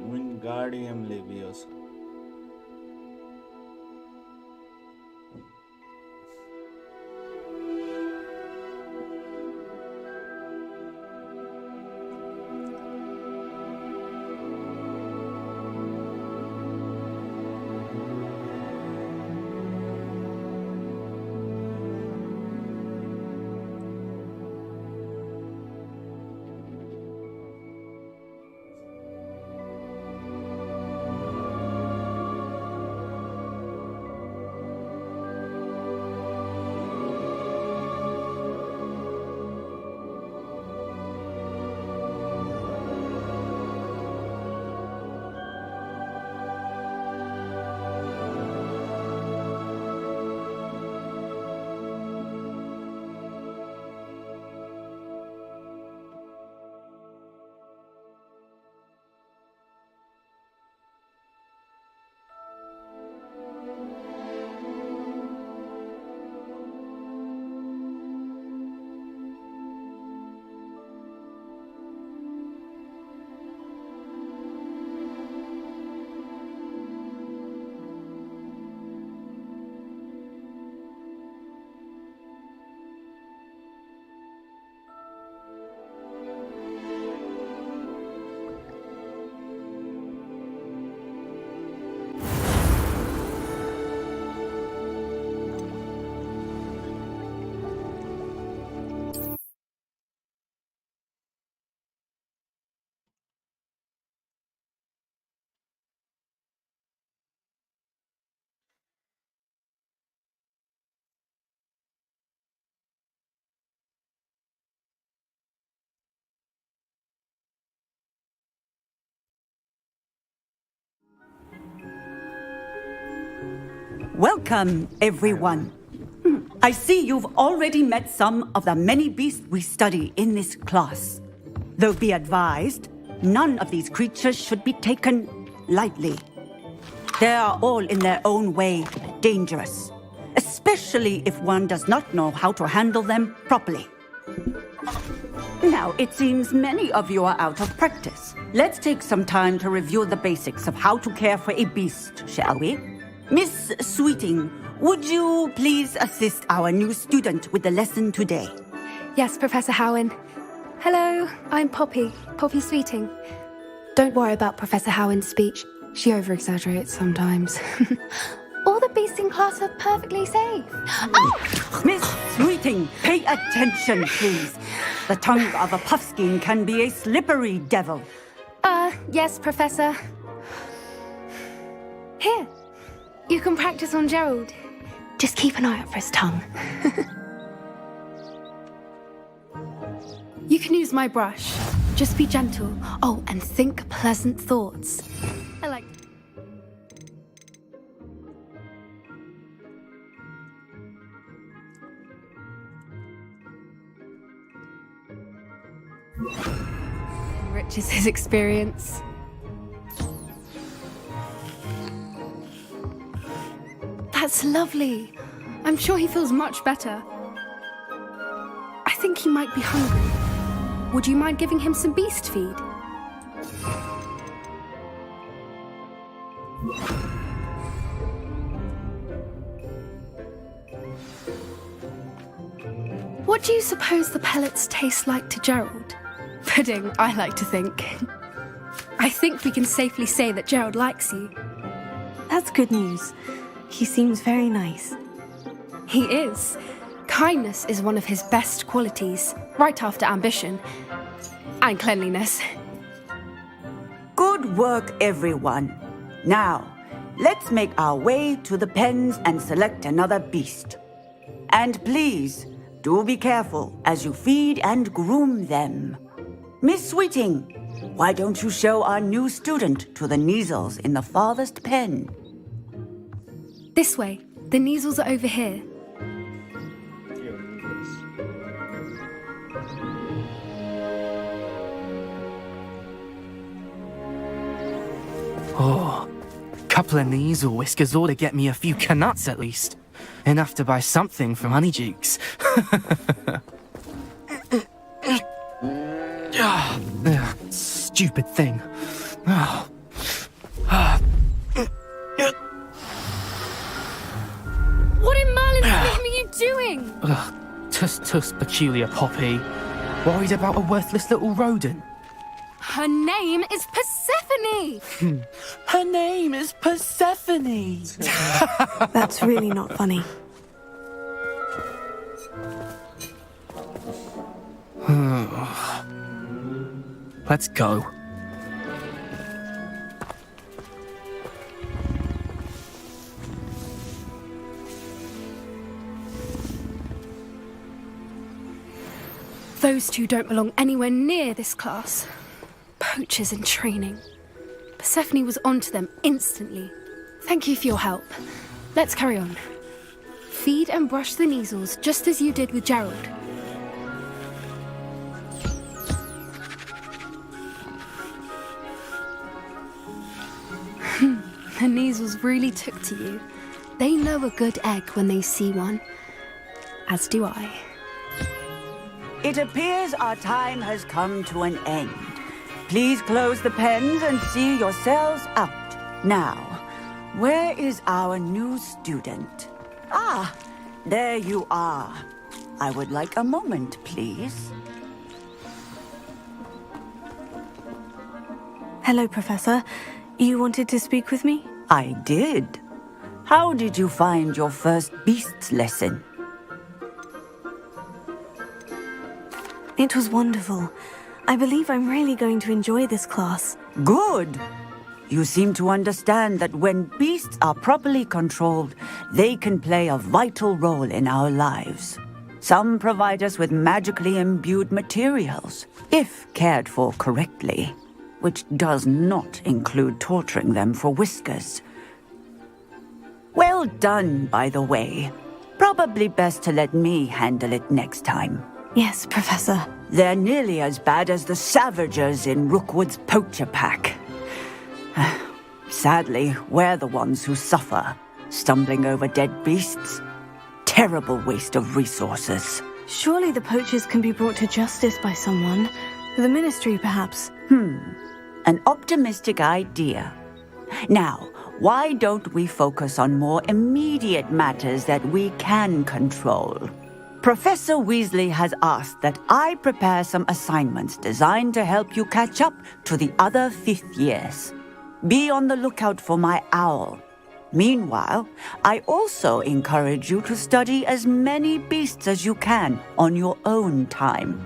[SPEAKER 3] Wingardium Leviosa
[SPEAKER 11] Welcome, everyone. I see you've already met some of the many beasts we study in this class. Though be advised, none of these creatures should be taken lightly. They are all in their own way dangerous, especially if one does not know how to handle them properly. Now, it seems many of you are out of practice. Let's take some time to review the basics of how to care for a beast, shall we? Miss Sweeting, would you please assist our new student with the lesson today?
[SPEAKER 12] Yes, Professor Howen. Hello, I'm Poppy Sweeting. Don't worry about Professor Howen's speech. She over-exaggerates sometimes. All the beasts in class are perfectly safe.
[SPEAKER 11] Oh! Miss Sweeting, pay attention, please. The tongue of a puffskein can be a slippery devil.
[SPEAKER 12] Yes, Professor. Here, you can practice on Gerald. Just keep an eye out for his tongue. You can use my brush. Just be gentle. Oh, and think pleasant thoughts. I like... Enriches his experience. That's lovely. I'm sure he feels much better. I think he might be hungry. Would you mind giving him some beast feed? What do you suppose the pellets taste like to Gerald? Pudding, I like to think. I think we can safely say that Gerald likes you.
[SPEAKER 1] That's good news. He seems very nice.
[SPEAKER 12] He is. Kindness is one of his best qualities, right after ambition. And cleanliness.
[SPEAKER 11] Good work, everyone. Now, let's make our way to the pens and select another beast. And please, do be careful as you feed and groom them. Miss Sweeting, why don't you show our new student to the Neasels in the farthest pen?
[SPEAKER 12] This way. The Neasels are over here.
[SPEAKER 13] Oh, couple of Neasel whiskers ought to get me a few canuts at least. Enough to buy something from Honeydukes. Stupid thing.
[SPEAKER 12] What in Merlin's name are you doing?
[SPEAKER 13] Tuss peculiar Poppy. Worried about a worthless little rodent.
[SPEAKER 12] Her name is Persephone!
[SPEAKER 13] Her name is Persephone!
[SPEAKER 1] That's really not funny.
[SPEAKER 13] Let's go.
[SPEAKER 12] Those two don't belong anywhere near this class. Poachers in training. Persephone was onto them instantly. Thank you for your help. Let's carry on. Feed and brush the Neasels just as you did with Gerald. The Neasels really took to you. They know a good egg when they see one. As do I.
[SPEAKER 11] It appears our time has come to an end. Please close the pens and see yourselves out. Now, where is our new student? Ah, there you are. I would like a moment, please.
[SPEAKER 1] Hello, Professor. You wanted to speak with me?
[SPEAKER 11] I did. How did you find your first beasts lesson?
[SPEAKER 1] It was wonderful. I believe I'm really going to enjoy this class.
[SPEAKER 11] Good. You seem to understand that when beasts are properly controlled, they can play a vital role in our lives. Some provide us with magically imbued materials, if cared for correctly, which does not include torturing them for whiskers. Well done, by the way. Probably best to let me handle it next time.
[SPEAKER 1] Yes, Professor.
[SPEAKER 11] They're nearly as bad as the Savagers in Rookwood's poacher pack. Sadly, we're the ones who suffer, stumbling over dead beasts. Terrible waste of resources.
[SPEAKER 1] Surely the poachers can be brought to justice by someone. The Ministry, perhaps.
[SPEAKER 11] An optimistic idea. Now, why don't we focus on more immediate matters that we can control? Professor Weasley has asked that I prepare some assignments designed to help you catch up to the other 5th years. Be on the lookout for my owl. Meanwhile, I also encourage you to study as many beasts as you can on your own time.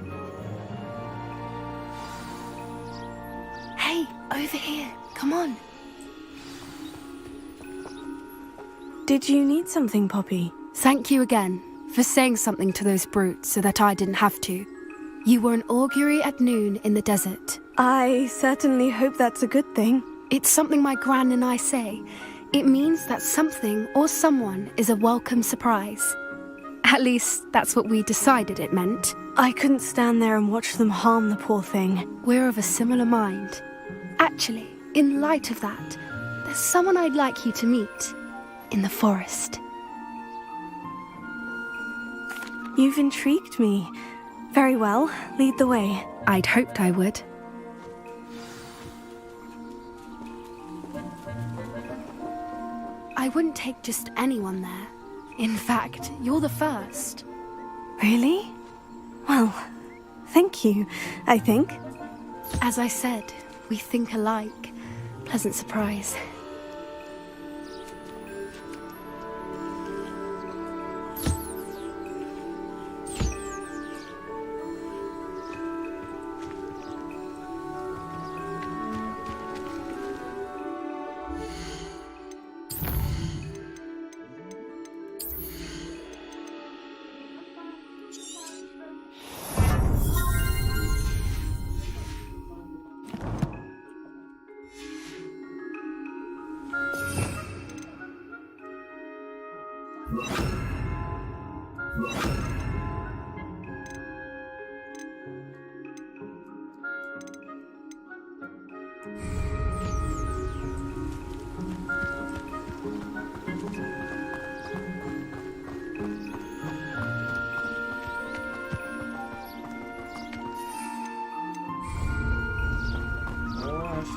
[SPEAKER 12] Hey, over here. Come on.
[SPEAKER 1] Did you need something, Poppy?
[SPEAKER 12] Thank you again for saying something to those brutes so that I didn't have to. You were an augury at noon in the desert.
[SPEAKER 1] I certainly hope that's a good thing.
[SPEAKER 12] It's something my gran and I say. It means that something or someone is a welcome surprise. At least, that's what we decided it meant.
[SPEAKER 1] I couldn't stand there and watch them harm the poor thing.
[SPEAKER 12] We're of a similar mind. Actually, in light of that, there's someone I'd like you to meet. In the forest.
[SPEAKER 1] You've intrigued me. Very well, lead the way.
[SPEAKER 12] I'd hoped I would. I wouldn't take just anyone there. In fact, you're the first.
[SPEAKER 1] Really? Well, thank you, I think.
[SPEAKER 12] As I said, we think alike. Pleasant surprise.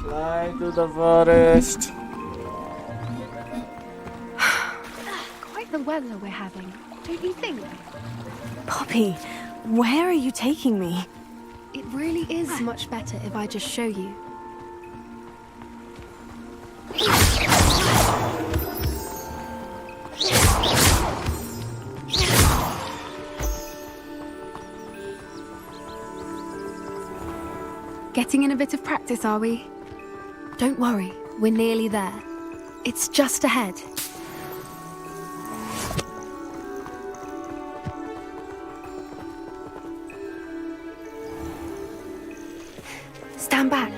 [SPEAKER 3] Fly to the forest.
[SPEAKER 12] Quite the weather we're having, don't you think?
[SPEAKER 1] Poppy, where are you taking me?
[SPEAKER 12] It really is much better if I just show you. Getting in a bit of practice, are we? Don't worry, we're nearly there. It's just ahead. Stand back.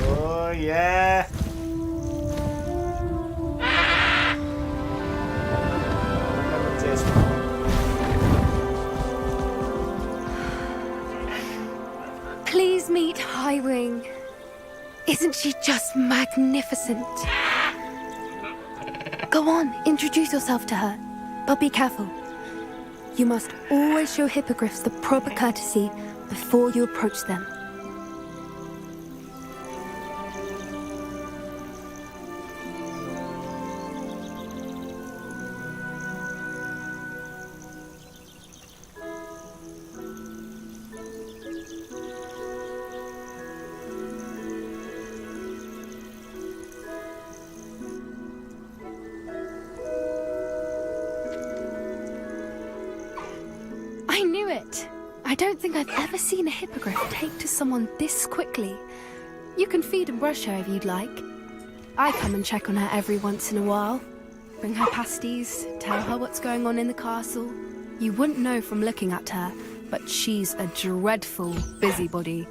[SPEAKER 3] Oh, yeah.
[SPEAKER 12] Please meet Highwing. Isn't she just magnificent? Go on, introduce yourself to her. But be careful. You must always show hippogriffs the proper courtesy before you approach them. I knew it! I don't think I've ever seen a hippogriff take to someone this quickly. You can feed and brush her if you'd like. I come and check on her every once in a while. Bring her pasties, tell her what's going on in the castle. You wouldn't know from looking at her, but she's a dreadful busybody.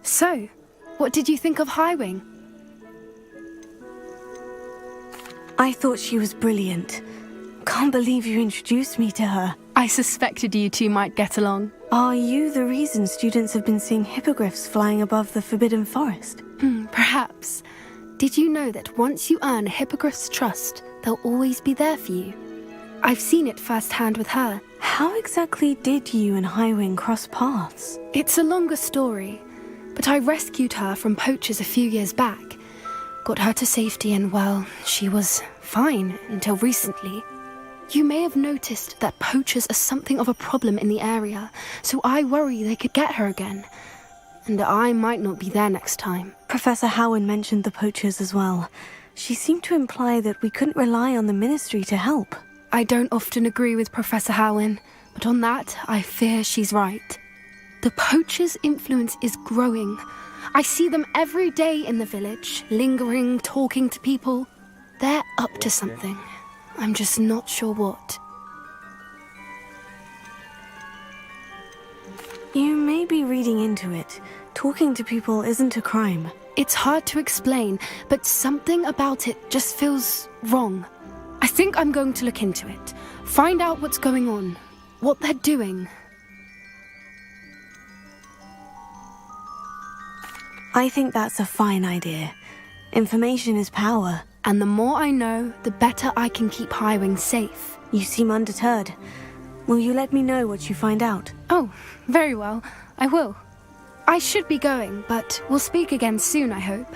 [SPEAKER 12] So, what did you think of Highwing?
[SPEAKER 1] I thought she was brilliant. Can't believe you introduced me to her.
[SPEAKER 12] I suspected you two might get along.
[SPEAKER 1] Are you the reason students have been seeing hippogriffs flying above the Forbidden Forest?
[SPEAKER 12] Perhaps. Did you know that once you earn a hippogriff's trust, they'll always be there for you? I've seen it firsthand with her.
[SPEAKER 1] How exactly did you and Highwing cross paths?
[SPEAKER 12] It's a longer story, but I rescued her from poachers a few years back. Got her to safety and, well, she was fine until recently. You may have noticed that poachers are something of a problem in the area, so I worry they could get her again. And I might not be there next time.
[SPEAKER 1] Professor Howen mentioned the poachers as well. She seemed to imply that we couldn't rely on the ministry to help.
[SPEAKER 12] I don't often agree with Professor Howen, but on that, I fear she's right. The poachers' influence is growing. I see them every day in the village, lingering, talking to people. They're up to something. I'm just not sure what.
[SPEAKER 1] You may be reading into it. Talking to people isn't a crime.
[SPEAKER 12] It's hard to explain, but something about it just feels wrong. I think I'm going to look into it. Find out what's going on, what they're doing.
[SPEAKER 1] I think that's a fine idea. Information is power.
[SPEAKER 12] And the more I know, the better I can keep Highwing safe.
[SPEAKER 1] You seem undeterred. Will you let me know what you find out?
[SPEAKER 12] Oh, very well. I will. I should be going, but we'll speak again soon, I hope.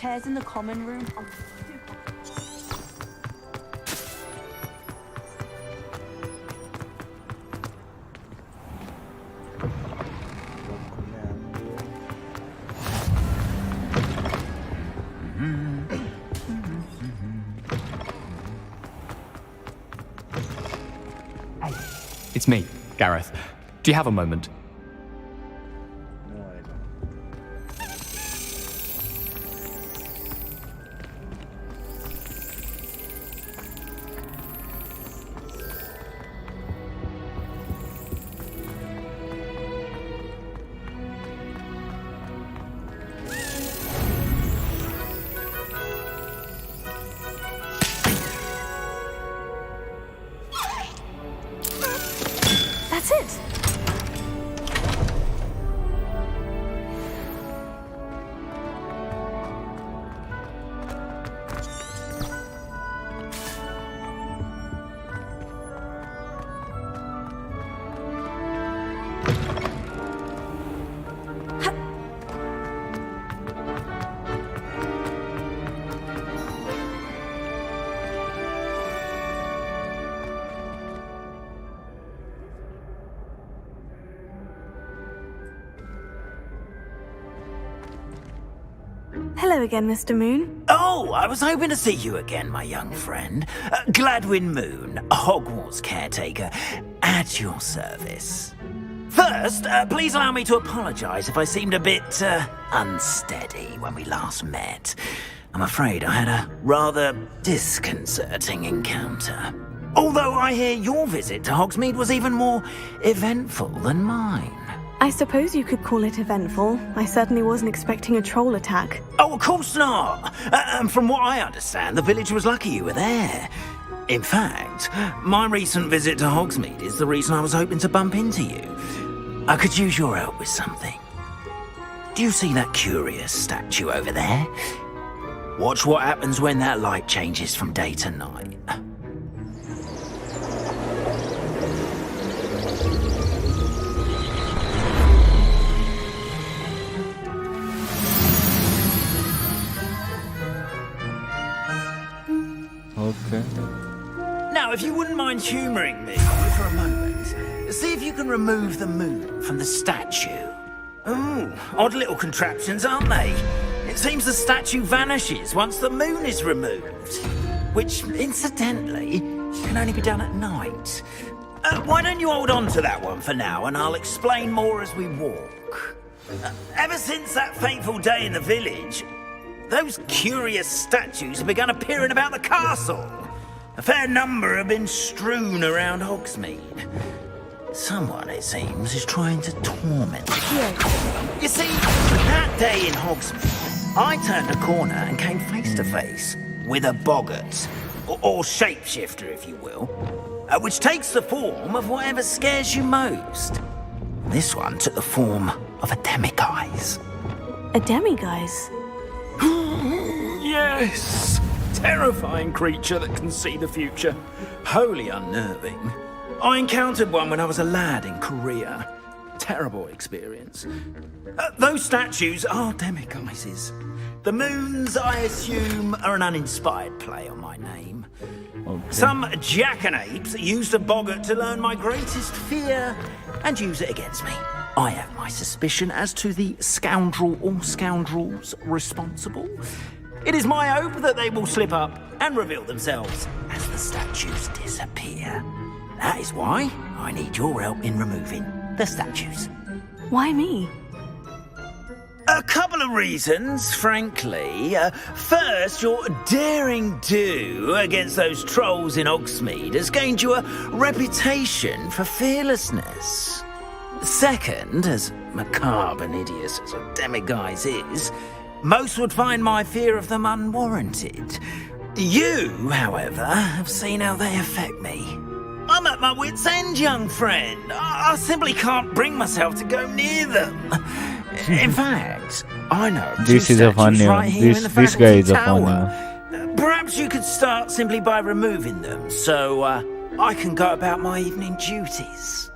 [SPEAKER 7] chairs in the common room are
[SPEAKER 14] It's me, Gareth. Do you have a moment?
[SPEAKER 12] That's it.
[SPEAKER 1] Hello again, Mr. Moon.
[SPEAKER 6] Oh, I was hoping to see you again, my young friend. Gladwin Moon, Hogwarts caretaker, at your service. First, please allow me to apologise if I seemed a bit unsteady when we last met. I'm afraid I had a rather disconcerting encounter. Although I hear your visit to Hogsmeade was even more eventful than mine.
[SPEAKER 1] I suppose you could call it eventful. I certainly wasn't expecting a troll attack.
[SPEAKER 6] Oh, of course not. And from what I understand, the village was lucky you were there. In fact, my recent visit to Hogsmeade is the reason I was hoping to bump into you. I could use your help with something. Do you see that curious statue over there? Watch what happens when that light changes from day to night.
[SPEAKER 3] Okay.
[SPEAKER 6] Now, if you wouldn't mind humouring me for a moment, see if you can remove the moon from the statue. Ooh, odd little contraptions, aren't they? It seems the statue vanishes once the moon is removed. Which, incidentally, can only be done at night. Why don't you hold on to that one for now, and I'll explain more as we walk. Ever since that fateful day in the village, those curious statues have begun appearing about the castle. A fair number have been strewn around Hogsmeade. Someone, it seems, is trying to torment me. You see, that day in Hogsmeade, I turned a corner and came face to face with a boggart, or shapeshifter, if you will, which takes the form of whatever scares you most. This one took the form of a demiguise.
[SPEAKER 1] A demiguise?
[SPEAKER 6] Yes! Terrifying creature that can see the future. Wholly unnerving. I encountered one when I was a lad in Korea. Terrible experience. Those statues are demiguises. The moons, I assume, are an uninspired play on my name.
[SPEAKER 3] Okay.
[SPEAKER 6] Some jackanapes used a boggart to learn my greatest fear and use it against me. I have my suspicion as to the scoundrel or scoundrels responsible. It is my hope that they will slip up and reveal themselves as the statues disappear. That is why I need your help in removing the statues.
[SPEAKER 1] Why me?
[SPEAKER 6] A couple of reasons, frankly. First, your daring do against those trolls in Hogsmeade has gained you a reputation for fearlessness. Second, as macabre and hideous as a demiguise is, most would find my fear of them unwarranted. You, however, have seen how they affect me. I'm at my wit's end, young friend. I simply can't bring myself to go near them. In fact, I know
[SPEAKER 3] This is a funny one.
[SPEAKER 6] right here in the
[SPEAKER 3] This guy is a
[SPEAKER 6] faculty
[SPEAKER 3] funny
[SPEAKER 6] tower.
[SPEAKER 3] one.
[SPEAKER 6] Perhaps you could start simply by removing them, so I can go about my evening duties.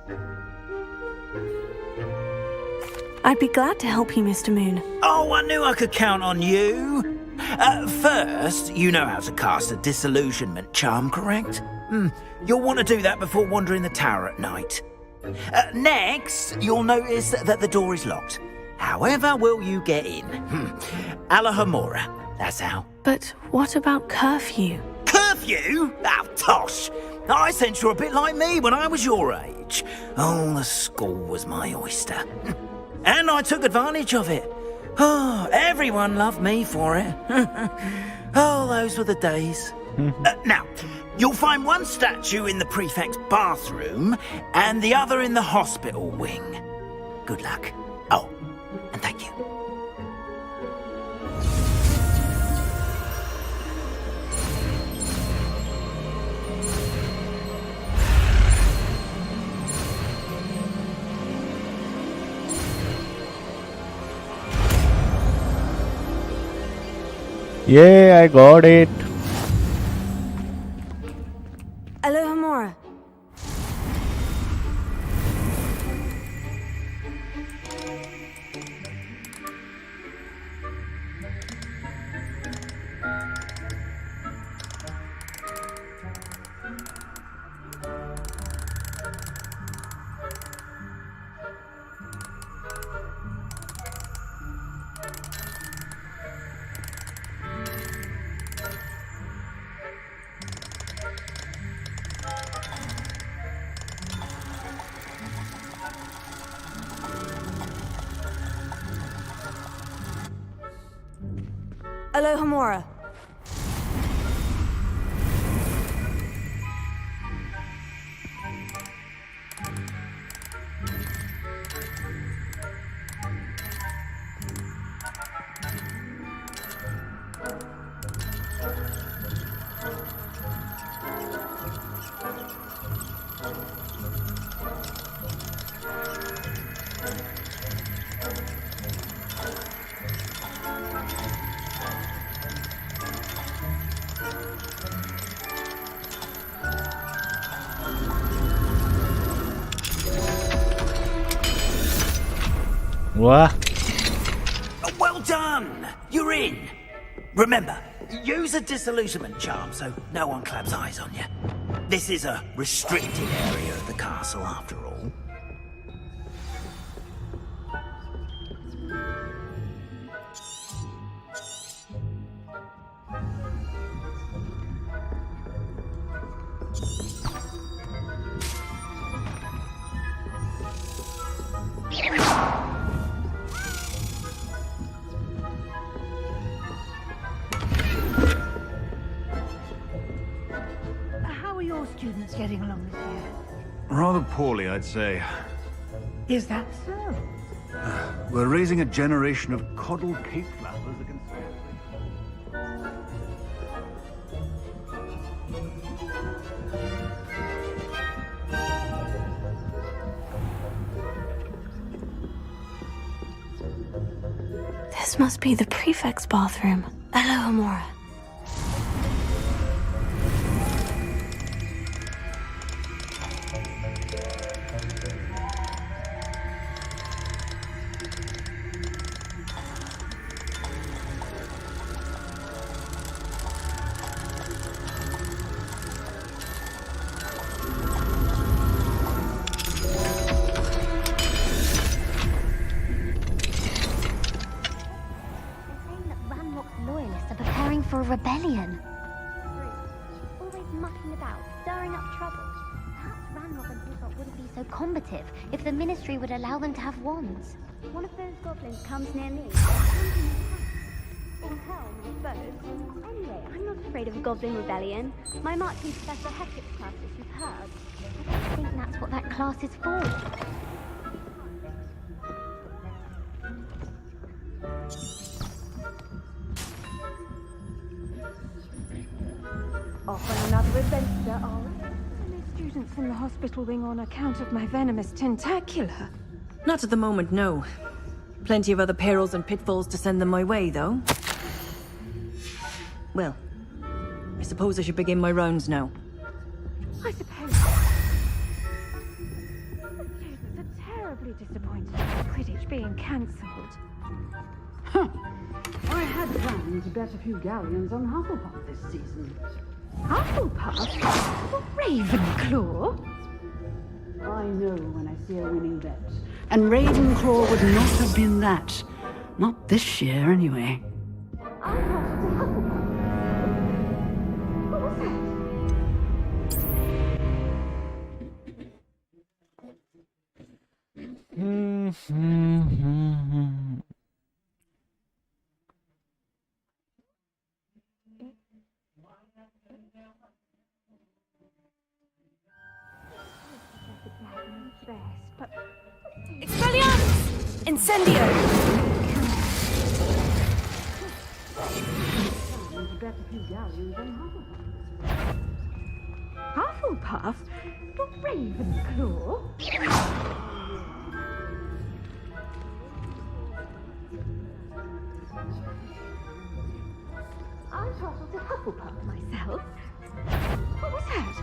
[SPEAKER 1] I'd be glad to help you, Mr. Moon.
[SPEAKER 6] Oh, I knew I could count on you. First, you know how to cast a disillusionment charm, correct? You'll want to do that before wandering the tower at night. Next, you'll notice that the door is locked. However will you get in? Alahomora, that's how.
[SPEAKER 1] But what about curfew?
[SPEAKER 6] Curfew? Oh, tosh! I sense you're a bit like me when I was your age. Oh, the school was my oyster. And I took advantage of it. Oh, everyone loved me for it. Oh, those were the days. Now, you'll find one statue in the prefect's bathroom and the other in the hospital wing. Good luck. Oh, and thank you.
[SPEAKER 3] Yeah, I got it.
[SPEAKER 1] Alohomora. Alohomora.
[SPEAKER 3] Wah.
[SPEAKER 6] Well done! You're in! Remember, use a disillusionment charm so no one claps eyes on you. This is a restricted area of the castle, after all.
[SPEAKER 7] How are your students getting along this year?
[SPEAKER 10] Rather poorly, I'd say.
[SPEAKER 7] Is that so?
[SPEAKER 10] We're raising a generation of coddled cape flappers against...
[SPEAKER 1] This must be the prefect's bathroom. Alohomora.
[SPEAKER 15] For a rebellion. Always mucking about, stirring up trouble. Perhaps Ranrock and Hilltop wouldn't be so combative if the Ministry would allow them to have wands.
[SPEAKER 7] One of those goblins comes near me. In hell, I suppose. Anyway, I'm not afraid of a goblin rebellion. My marching Professor Hectic's class, as you've heard.
[SPEAKER 15] I think that's what that class is for.
[SPEAKER 7] Off on another adventure, are we?
[SPEAKER 9] No students in the hospital wing on account of my venomous tentacular.
[SPEAKER 16] Not at the moment, no. Plenty of other perils and pitfalls to send them my way, though. Well, I suppose I should begin my rounds now.
[SPEAKER 9] I suppose. The students are terribly disappointed with Quidditch being cancelled.
[SPEAKER 7] I
[SPEAKER 17] I had planned to bet a few galleons on Hufflepuff this season.
[SPEAKER 9] Hufflepuff? Ravenclaw?
[SPEAKER 17] I know when I see a winning bet. And Ravenclaw would not have been that. Not this year, anyway.
[SPEAKER 9] I thought it was a Hufflepuff. What was that?
[SPEAKER 12] Expelliarmus! Incendio!
[SPEAKER 17] Bet a few galleons on Hufflepuff.
[SPEAKER 9] Hufflepuff? Not Ravenclaw? I thought it was a Hufflepuff myself. What was that?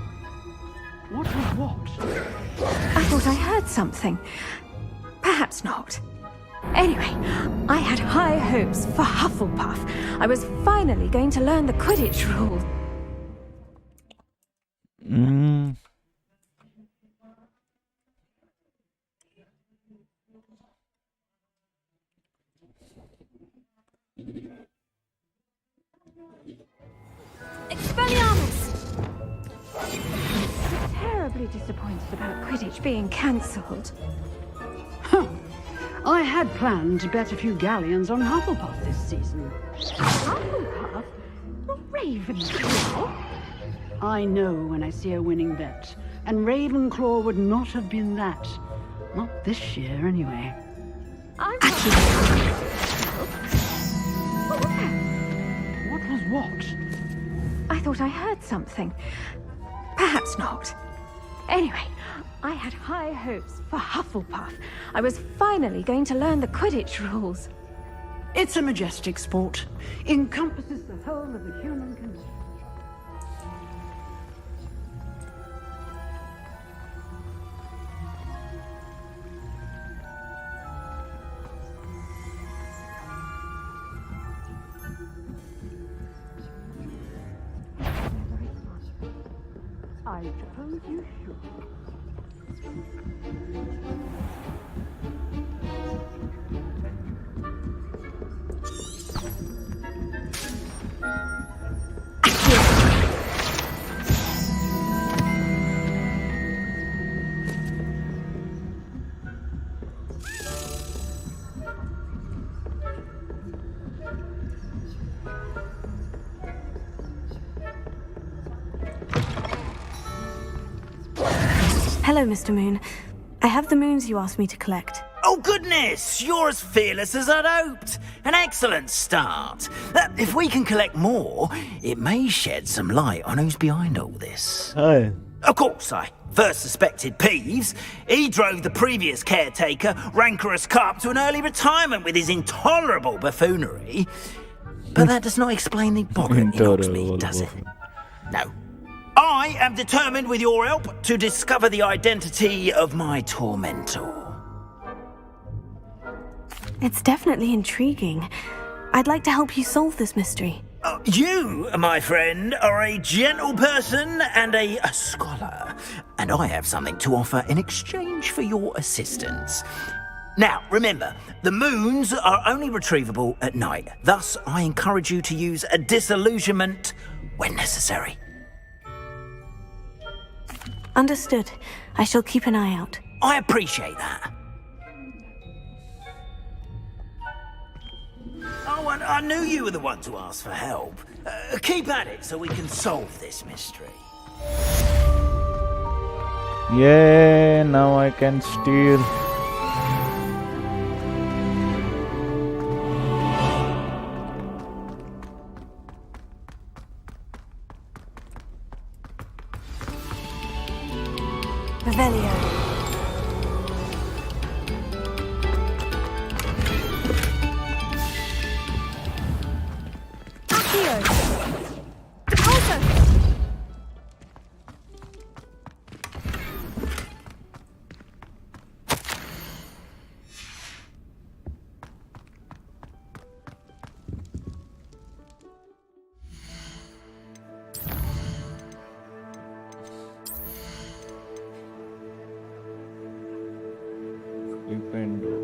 [SPEAKER 17] What was what?
[SPEAKER 9] I thought I heard something. Perhaps not. Anyway, I had high hopes for Hufflepuff. I was finally going to learn the Quidditch rules.
[SPEAKER 12] Expelliarmus!
[SPEAKER 9] Terribly disappointed about Quidditch being cancelled.
[SPEAKER 17] I had planned to bet a few galleons on Hufflepuff this season.
[SPEAKER 9] Hufflepuff? Not Ravenclaw?
[SPEAKER 17] I know when I see a winning bet. And Ravenclaw would not have been that. Not this year, anyway.
[SPEAKER 9] I'm
[SPEAKER 17] What was that? What was what?
[SPEAKER 9] I thought I heard something. Perhaps not. Anyway, I had high hopes for Hufflepuff. I was finally going to learn the Quidditch rules.
[SPEAKER 17] It's a majestic sport. Encompasses the whole of the human condition. I suppose you should.
[SPEAKER 1] Hello, Mr. Moon. I have the moons you asked me to collect.
[SPEAKER 6] Oh, goodness! You're as fearless as I'd hoped. An excellent start. If we can collect more, it may shed some light on who's behind all this.
[SPEAKER 3] Hi.
[SPEAKER 6] Of course, I first suspected Peeves. He drove the previous caretaker, Rancorous Carp, to an early retirement with his intolerable buffoonery. But that does not explain the boggart in Oxley, does it? No. I am determined, with your help, to discover the identity of my tormentor.
[SPEAKER 1] It's definitely intriguing. I'd like to help you solve this mystery.
[SPEAKER 6] You, my friend, are a gentle person and a scholar, and I have something to offer in exchange for your assistance. Now, remember, the moons are only retrievable at night. Thus, I encourage you to use a disillusionment when necessary.
[SPEAKER 1] Understood. I shall keep an eye out.
[SPEAKER 6] I appreciate that. Oh, and I knew you were the one to ask for help. Keep at it so we can solve this mystery.
[SPEAKER 3] Yeah, now I can steal.
[SPEAKER 1] Revelio.
[SPEAKER 3] friend.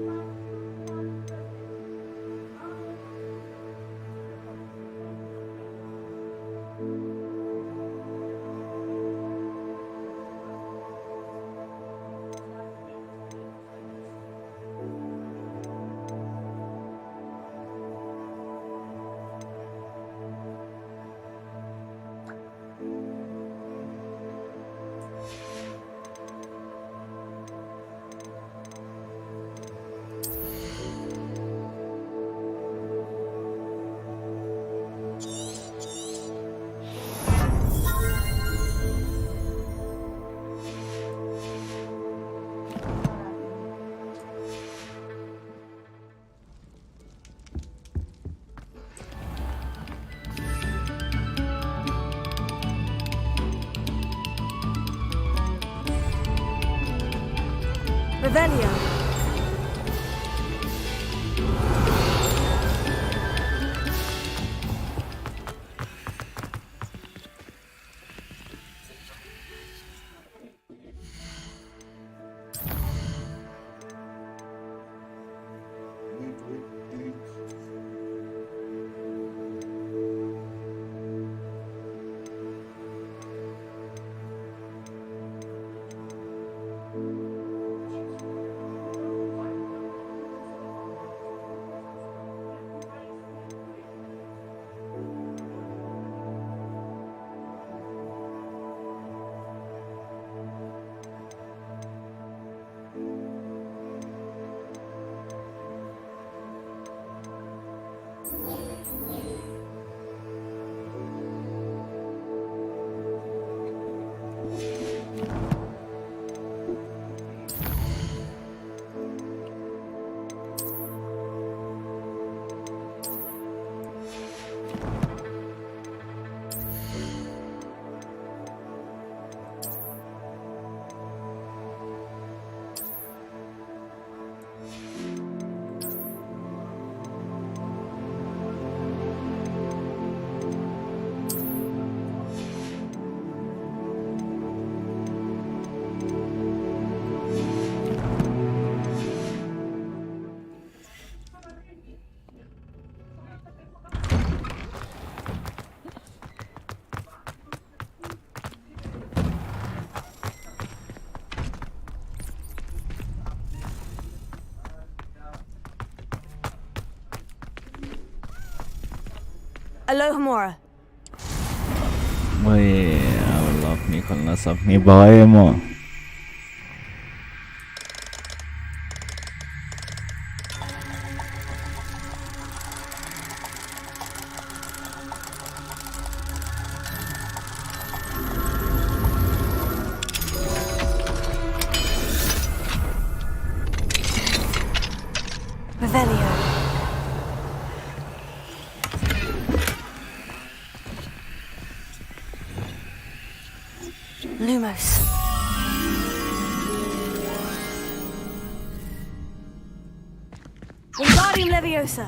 [SPEAKER 1] Revelio. Aloha Mora.
[SPEAKER 3] Woi, Allah ni kalau nasab ni bahaya mo.
[SPEAKER 1] Revelio. Lumos. Wingardium Leviosa.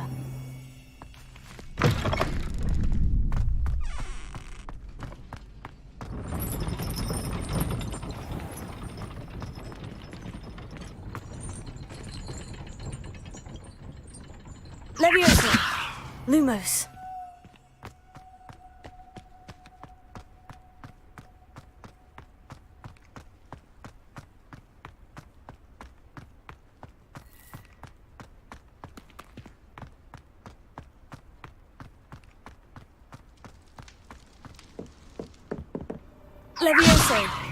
[SPEAKER 1] Leviosa. Lumos. Levioso.